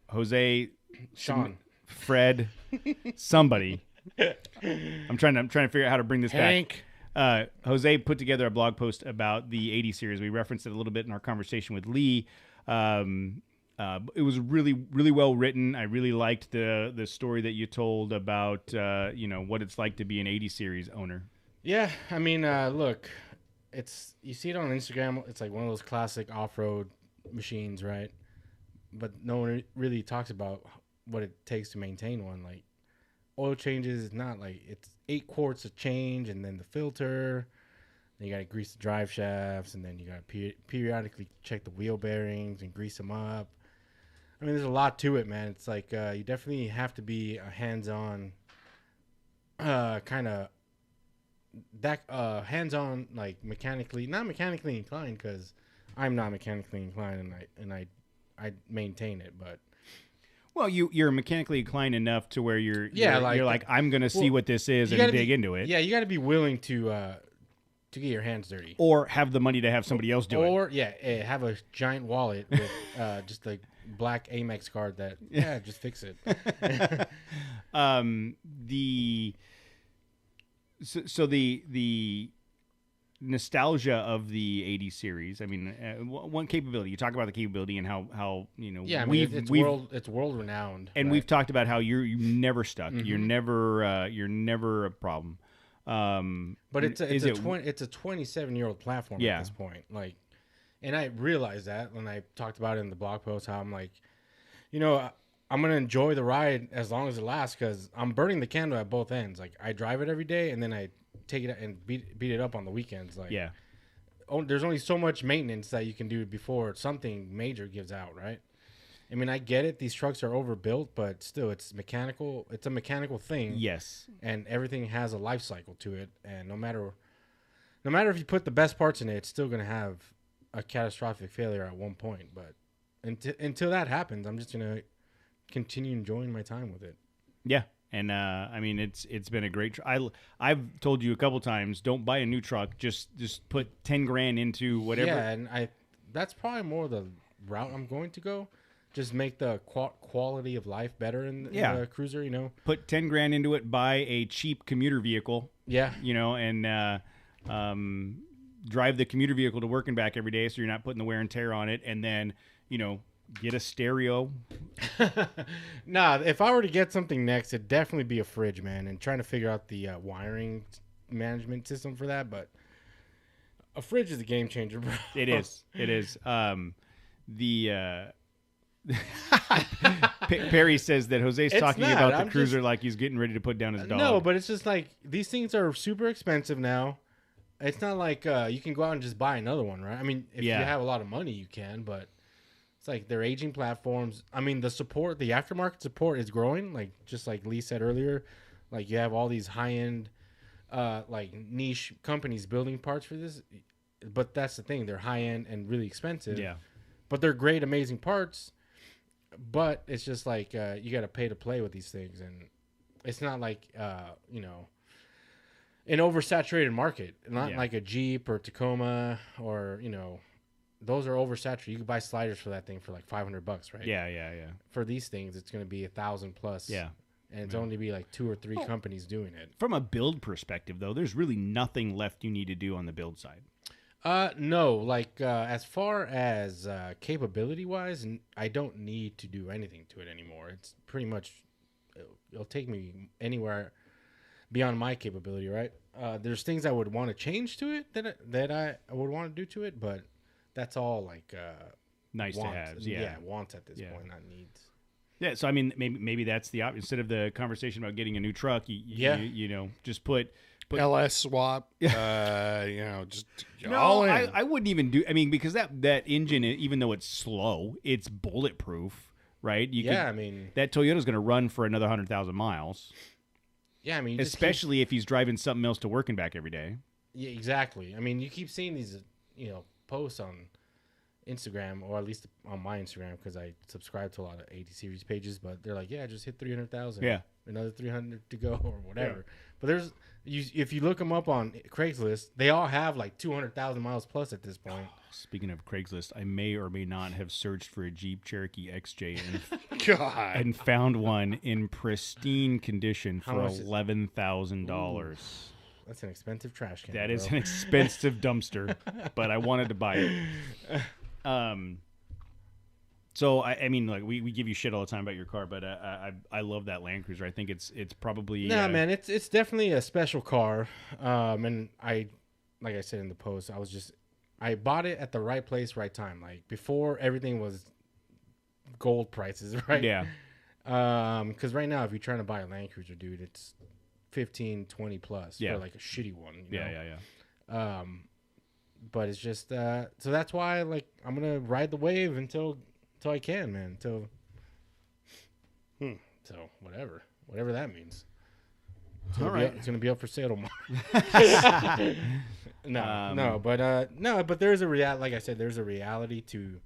Jose, Sean, Fred, somebody. I'm trying to figure out how to bring this Hank. back. Jose put together a blog post about the 80 series. We referenced it a little bit in our conversation with Lee. It was really, really well written. I really liked the story that you told about what it's like to be an 80 series owner. Yeah, I mean, look, you see it on Instagram. It's like one of those classic off-road machines, right? But no one really talks about what it takes to maintain one. Like oil changes is not like it's 8 quarts of change, and then the filter. Then you got to grease the drive shafts, and then you got to periodically check the wheel bearings and grease them up. I mean, there's a lot to it, man. It's like you definitely have to be a hands-on, hands-on, like not mechanically inclined, because I'm not mechanically inclined, and I maintain it, but. Well, you're mechanically inclined enough to where you're like I'm gonna see what this is and dig into it. Yeah, you got to be willing to get your hands dirty, or have the money to have somebody else do it, or have a giant wallet with just a black Amex card that just fix it. The nostalgia of the 80 series. I mean, one capability. You talk about the capability and how it's world renowned, and right? we've talked about how you're never stuck. Mm-hmm. You're never a problem. But it's a 27-year-old platform at this point. Like, and I realized that when I talked about it in the blog post, how I'm like, I'm gonna enjoy the ride as long as it lasts, because I'm burning the candle at both ends. Like, I drive it every day, and then I take it and beat it up on the weekends. Like, there's only so much maintenance that you can do before something major gives out, right? I mean, I get it. These trucks are overbuilt, but still, it's mechanical. It's a mechanical thing. Yes, and everything has a life cycle to it. And no matter if you put the best parts in it, it's still gonna have a catastrophic failure at one point. But until that happens, I'm just gonna continue enjoying my time with it. Yeah. And I mean, it's been a great. I've told you a couple times, don't buy a new truck. Just put $10,000 into whatever. Yeah, and that's probably more the route I'm going to go. Just make the quality of life better in the Cruiser. Put $10,000 into it. Buy a cheap commuter vehicle. Yeah. And drive the commuter vehicle to work and back every day, so you're not putting the wear and tear on it. And then get a stereo. Nah, if I were to get something next, it'd definitely be a fridge, man, and trying to figure out the wiring management system for that. But a fridge is a game changer, bro. It is. Perry says that Jose's talking about the Cruiser like he's getting ready to put down his dog. No, but it's just like these things are super expensive now. It's not like you can go out and just buy another one, right? I mean, if you have a lot of money, you can, but it's like they're aging platforms. I mean, the aftermarket support is growing, like just like Lee said earlier. Like, you have all these high-end, like niche companies building parts for this, but that's the thing. They're high-end and really expensive. Yeah. But they're great, amazing parts. But it's just like you got to pay to play with these things, and it's not like an oversaturated market. Not like a Jeep or Tacoma or those are oversaturated. You can buy sliders for that thing for like $500, right? Yeah. For these things, it's going to be $1,000 plus. Yeah. And it's only be like 2 or 3 companies doing it. From a build perspective, though, there's really nothing left you need to do on the build side. No, like as far as capability wise, I don't need to do anything to it anymore. It's pretty much, it'll take me anywhere beyond my capability, right? There's things I would want to change to it that I would want to do to it, but that's all like nice wants, to have. Yeah, wants at this point, not needs. Yeah, so I mean, maybe that's the option. Instead of the conversation about getting a new truck, you just put LS swap. Just all in. I wouldn't even do. I mean, because that engine, even though it's slow, it's bulletproof. right? I mean, that Toyota's going to run for another 100,000 miles. Yeah, I mean, especially if he's driving something else to work and back every day. Yeah, exactly. I mean, you keep seeing these, posts on Instagram, or at least on my Instagram, because I subscribe to a lot of 80 series pages. But they're like, yeah, just hit 300,000. Yeah, another 300 to go or whatever. Yeah. But if you look them up on Craigslist, they all have like 200,000 miles plus at this point. Oh, speaking of Craigslist, I may or may not have searched for a Jeep Cherokee XJ and found one in pristine condition for $11,000. That's an expensive trash can. That is an expensive dumpster, but I wanted to buy it. So I mean, like we give you shit all the time about your car, but I love that Land Cruiser. I think it's probably man, it's definitely a special car. And like I said in the post, I bought it at the right place, right time, like before everything was gold prices, right? Yeah. Because right now, if you're trying to buy a Land Cruiser, dude, it's 15, 20 plus for like a shitty one. You know? Yeah. But it's just so that's why I'm gonna ride the wave until I can, man. So whatever that means. It's gonna be up for sale tomorrow. But there's a reality. Like I said, there's a reality to,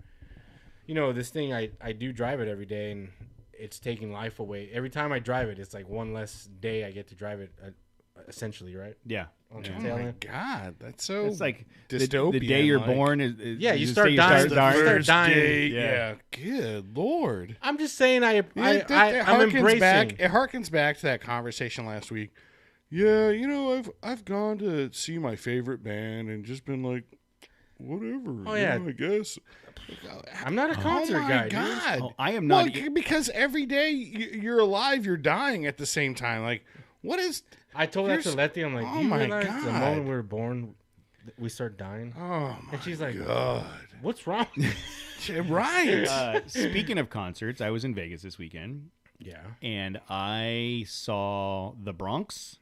this thing. I do drive it every day, and it's taking life away. Every time I drive it, it's like one less day I get to drive it. Essentially, right? Yeah. Oh my God, that's so. It's like dystopian. The day you're born is you start dying. Yeah. Good Lord. I'm just saying. I'm embracing. It harkens back to that conversation last week. Yeah, I've gone to see my favorite band and just been like, whatever. Oh yeah, I guess. I'm not a concert guy. God. Oh, I am not. Because every day you're alive, you're dying at the same time. Like, what is? I told that to Letty. I'm like, oh do you my realize God. the moment we were born, we start dying? Oh and she's like, God. What's wrong? Right. Speaking of concerts, I was in Vegas this weekend. Yeah. And I saw the Bronx,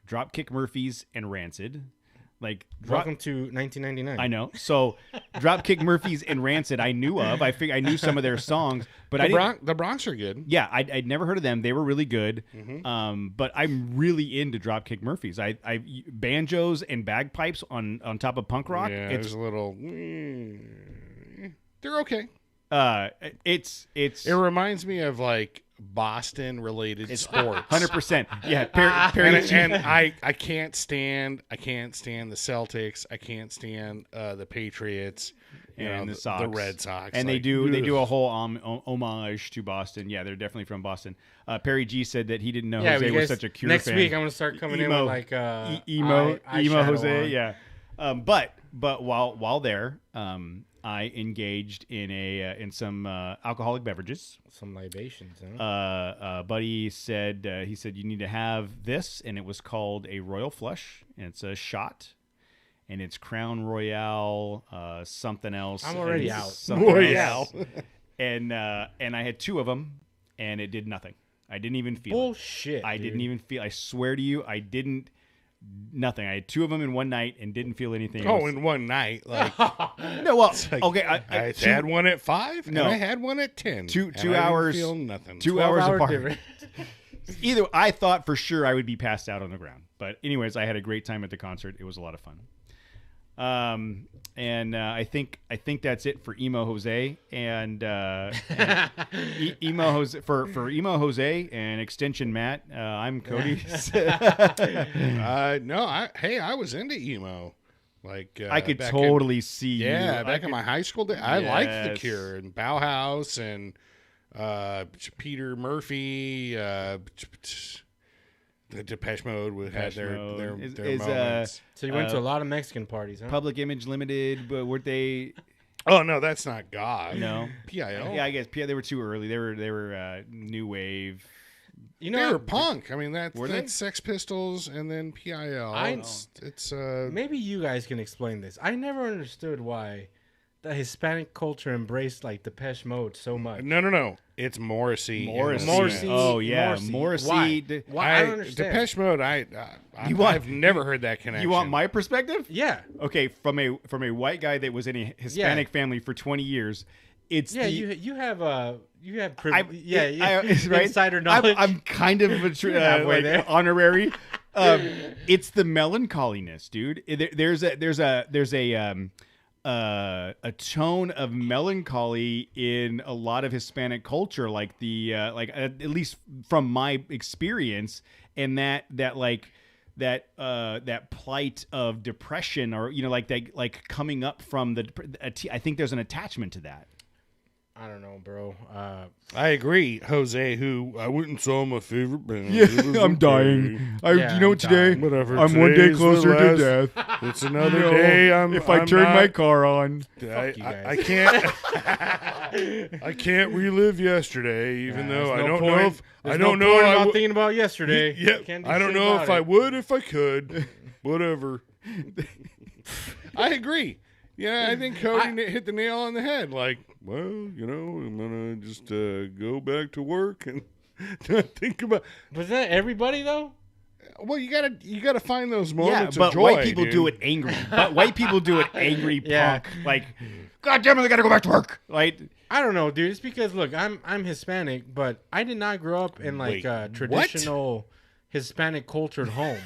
Dropkick Murphys, and Rancid. Welcome to 1999. I know. So, Dropkick Murphys and Rancid, I knew of. I knew some of their songs, but the Bronx are good. Yeah, I'd never heard of them. They were really good. Mm-hmm. But I'm really into Dropkick Murphys. I banjos and bagpipes on top of punk rock. Yeah, it's a little. They're okay. It reminds me of Boston related sports. 100%. Yeah, Perry and I can't stand the Celtics. I can't stand the Patriots and the Sox, the Red Sox. And they do a whole homage to Boston. Yeah, they're definitely from Boston. Perry G said that he didn't know Jose was such a Cure next fan. week I'm gonna start coming in with emo Jose. On. Yeah, but while there, I engaged in some alcoholic beverages, some libations. Huh? Buddy said you need to have this, and it was called a Royal Flush, and it's a shot, and it's Crown Royale, something else. I'm already out. Royale, and I had two of them, and it did nothing. I didn't even feel bullshit. I didn't even feel. I swear to you, I didn't. Nothing. I had two of them in one night and didn't feel anything. In one night, no. Well, okay. I had one at 5, no, and I had one at 10. Two hours. Feel nothing. 2 hours apart. Different. Either I thought for sure I would be passed out on the ground, but anyways, I had a great time at the concert. It was a lot of fun. And I think that's it for Emo Jose and Emo Jose for Emo Jose and Extension Matt. I'm Cody. I was into emo. I could totally see you. Yeah, back in my high school day, I liked The Cure and Bauhaus and Peter Murphy. The Depeche Mode had their moments. So you went to a lot of Mexican parties, huh? Public Image Limited, but weren't they? Oh no, that's not God. No, PIL. Yeah, I guess PIL. They were too early. They were new wave. They were punk. I mean, that's Sex Pistols and then PIL. It's maybe you guys can explain this. I never understood why the Hispanic culture embraced Depeche Mode so much. No. It's Morrissey. Oh yeah, Morrissey. Why? I don't understand. Depeche Mode. I've never heard that connection. You want my perspective? Yeah. Okay, from a white guy that was in a Hispanic family for 20 years, It's you have right? insider knowledge. I'm kind of a honorary. It's the melancholiness, dude. There's a tone of melancholy in a lot of Hispanic culture, like at least from my experience, and that plight of depression, or like coming up from I think there's an attachment to that. I don't know, bro. I agree, Jose. Who I went and saw my favorite band. Yeah, I'm dying. You know what? Today, whatever. I'm one day closer to death. It's another day. If I turn my car on, I can't. I can't relive yesterday, even though I don't know. I'm thinking about yesterday. I don't know if I would, if I could. Whatever. I agree. Yeah, I think Cody hit the nail on the head. Like, well, I'm gonna just go back to work and not think about. Was that everybody though? Well, you gotta find those moments. But of joy, white people dude. do it angry. But white people do it angry punk. Like, God damn it, I gotta go back to work. Like, I don't know, dude. It's because look, I'm Hispanic, but I did not grow up in like a traditional Hispanic cultured home.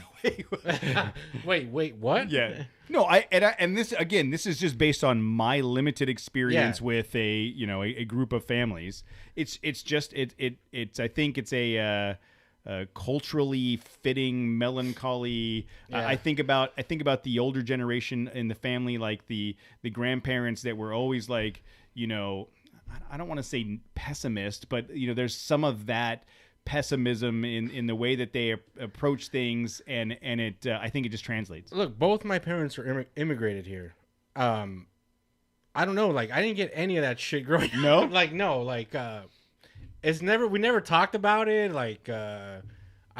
Wait, what? Yeah. No, and this again, this is just based on my limited experience with a group of families. It's I think it's a culturally fitting melancholy. I think about the older generation in the family, like the grandparents that were always like, I don't want to say pessimist, but there's some of that pessimism in the way that they approach things, and it I think it just translates. Look, both my parents are immigrated here. I don't know, like I didn't get any of that shit growing up. We never talked about it. Like I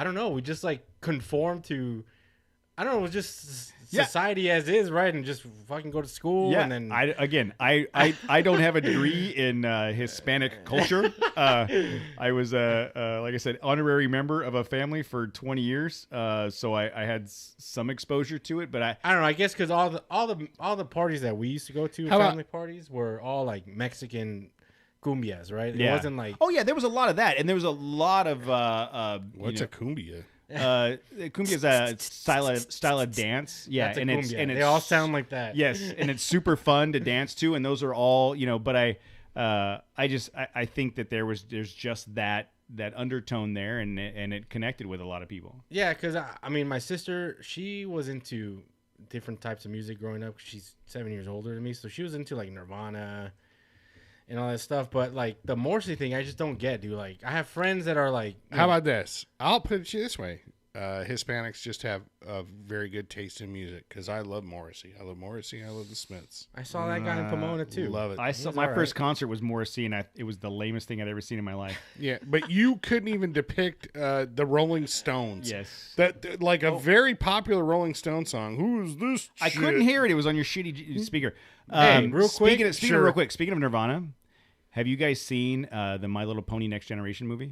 don't know, we just like conformed to, I don't know, it was just society as is, right? And just fucking go to school. Yeah. And then I don't have a degree in Hispanic culture. I was like I said, honorary member of a family for 20 years. So I had some exposure to it, but I don't know. I guess because all the parties that we used to go to, family parties, were all like Mexican cumbias, right? It wasn't like, oh yeah, there was a lot of that, and there was a lot of what's a cumbia? Cumbia is a style of dance. Yeah, and it's they all sound like that. Yes, and it's super fun to dance to, and those are all But I think that there's just that undertone there, and it connected with a lot of people. Yeah, because I mean, my sister, she was into different types of music growing up. She's 7 years older than me, so she was into like Nirvana and all that stuff. But like the Morrissey thing, I just don't get, dude. Like I have friends that are like, how about this? I'll put it this way: Hispanics just have a very good taste in music. Because I love Morrissey. I love the Smiths. I saw that guy in Pomona too. Love it. I saw my first concert was Morrissey, and it was the lamest thing I'd ever seen in my life. Yeah, but you couldn't even depict the Rolling Stones. Yes, that like a very popular Rolling Stone song. Who's this? I couldn't hear it. It was on your shitty speaker. Hey, real quick. Speaking of Nirvana, have you guys seen the My Little Pony Next Generation movie?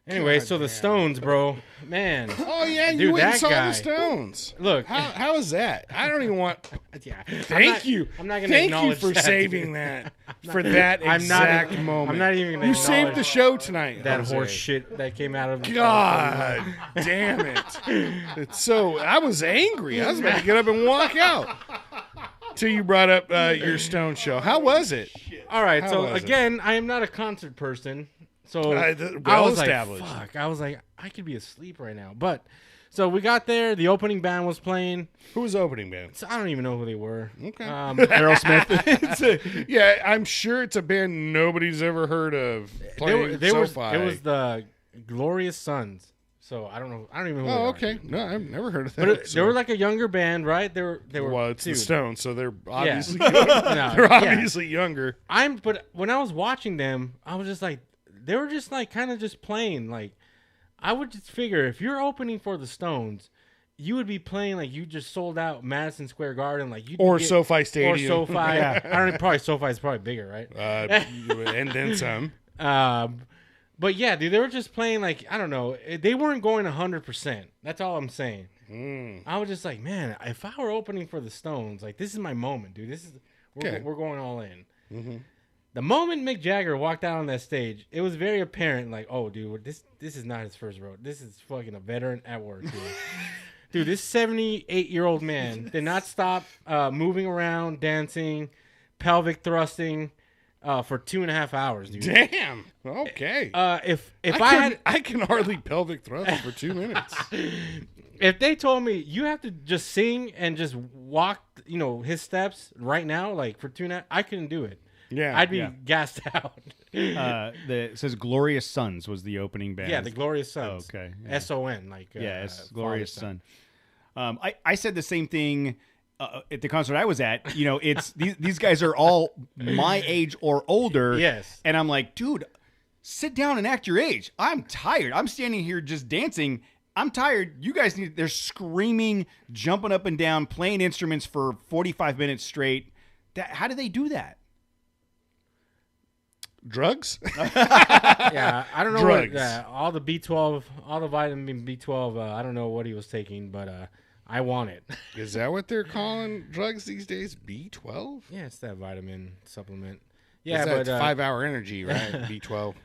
Anyway, so the Stones, bro, man. Oh yeah, dude, you went and that saw guy. the Stones. Look, how is that? I don't even want. Yeah, Thank you. I'm not gonna. Thank you acknowledge for that, saving that for that exact moment. I'm not even gonna. You saved the show tonight. That Jose. horse shit that came out of. God damn it! It's so I was angry. I was about to get up and walk out. Till you brought up your Stone show. How was it? All right. So again, I am not a concert person. So well I was established. Like, fuck. I was like, I could be asleep right now. But so we got there. The opening band was playing. Who was the opening band? So I don't even know who they were. Okay. Aerosmith. Yeah, I'm sure it's a band nobody's ever heard of. Playing It was the Glorious Sons. So I don't know. I don't even know. Oh, okay. No, I've never heard of that. But they were like a younger band, right? They were. Well, it's the Stones, so they're obviously they're obviously younger. But when I was watching them, I was just like, they were just like kind of just playing. Like, I would just figure if you're opening for the Stones, you would be playing like you just sold out Madison Square Garden, like you SoFi Stadium, or SoFi. I don't know, probably SoFi is probably bigger, right? And then some. But yeah, dude, they were just playing like, I don't know, they weren't going 100%. That's all I'm saying. I was just like, man, if I were opening for the Stones, like this is my moment, dude. We're going all in. The moment Mick Jagger walked out on that stage, it was very apparent, like, oh, dude, this is not his first road. This is fucking a veteran at work, dude. Dude, this 78-year-old man did not stop moving around, dancing, pelvic thrusting for 2.5 hours, dude. Damn. Okay. If I can hardly pelvic thrust for 2 minutes. If they told me you have to just sing and just walk, his steps right now, like for 2.5, I couldn't do it. Yeah, I'd be gassed out. It says Glorious Sons was the opening band. Yeah, the Glorious Sons. Oh, okay. Yeah. S-O-N, like Glorious Son. I said the same thing at the concert I was at. It's these guys are all my age or older. Yes. And I'm like, dude, sit down and act your age. I'm tired. I'm standing here just dancing. I'm tired. You guys they're screaming, jumping up and down, playing instruments for 45 minutes straight. How do they do that? Drugs? Yeah, I don't know Drugs. what all the B12, all the vitamin B12. I don't know what he was taking, but I want it. Is that what they're calling drugs these days? B12? Yeah, it's that vitamin supplement. Yeah, It's but 5-hour energy, right? B12.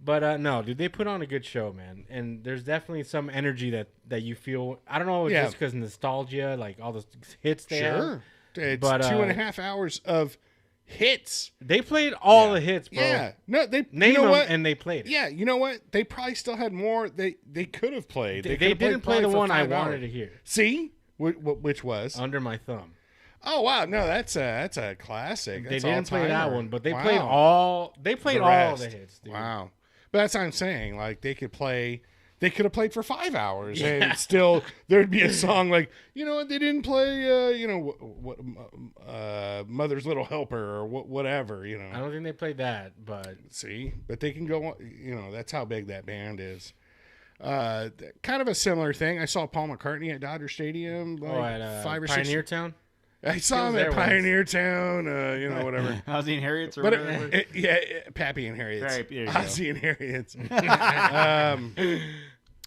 But no, dude, they put on a good show, man. And there's definitely some energy that you feel. I don't know, just because nostalgia, like all the hits they have. Sure. It's But, 2.5 hours of hits. They played all the hits, bro. Yeah. No, they Name you know them, what? and they played it. Yeah, you know what? They probably still had more. They could have played. They could have didn't play probably the for one I 5 hours. wanted to hear. See? Which was? Under My Thumb. Oh wow, no, that's a classic. They That's didn't play that all-timer. one, but they Wow. played all. They played The all rest. the hits, dude. Wow. But that's what I'm saying. Like they could have played for 5 hours, and still there'd be a song like, you know what, they didn't play, Mother's Little Helper or whatever, I don't think they played that, but See, but they can go on. That's how big that band is. Kind of a similar thing. I saw Paul McCartney at Dodger Stadium at 5 or 6. Pioneer Town. I saw him was at there Pioneer Town, whatever. Ozzy and Harriet's or But whatever. Pappy and Harriet's. Right, there you go. Ozzy and Harriet's.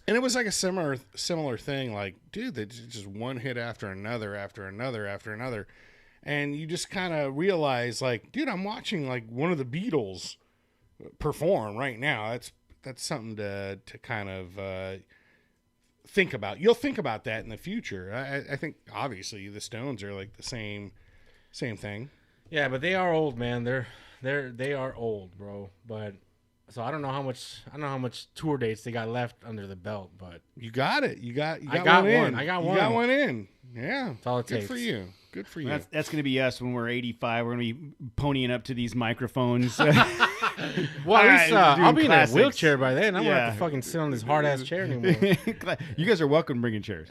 And it was like a similar thing. Like, dude, they just one hit after another, and you just kind of realize, like, dude, I'm watching like one of the Beatles perform right now. That's something to kind of think about. You'll think about that in the future. I think obviously the Stones are like the same thing. Yeah, but they are old, man. They are old, bro. But so I don't know how much tour dates they got left under the belt, but You got it. You got I got one one. in. I got You one. got one in. Yeah. That's all it Good takes. for you. Good for you. That's going to be us when we're 85. We're going to be ponying up to these microphones. well, at least doing I'll be classics. in a wheelchair by then. I'm gonna Yeah. have to fucking sit on this hard ass chair anymore. You guys are welcome bringing chairs.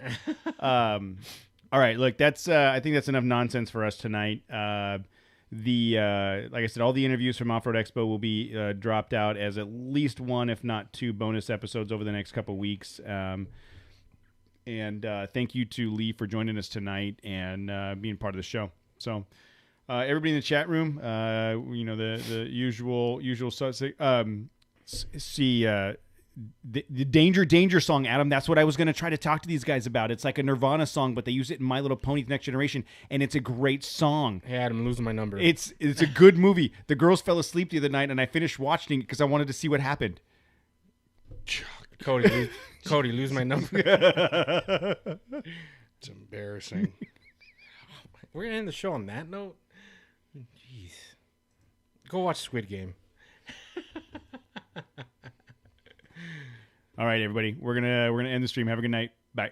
All right, look, that's I think that's enough nonsense for us tonight. Like I said, all the interviews from Off-Road Expo will be dropped out as at least one, if not two, bonus episodes over the next couple weeks. And thank you to Lee for joining us tonight and being part of the show. So, everybody in the chat room, the usual the Danger song, Adam. That's what I was going to try to talk to these guys about. It's like a Nirvana song, but they use it in My Little Pony: The Next Generation, and it's a great song. Hey, Adam, I'm losing my number. It's a good movie. The girls fell asleep the other night, and I finished watching it because I wanted to see what happened. Cody, lose my number. It's embarrassing. We're gonna end the show on that note. Jeez, go watch Squid Game. All right, everybody, we're gonna end the stream. Have a good night. Bye.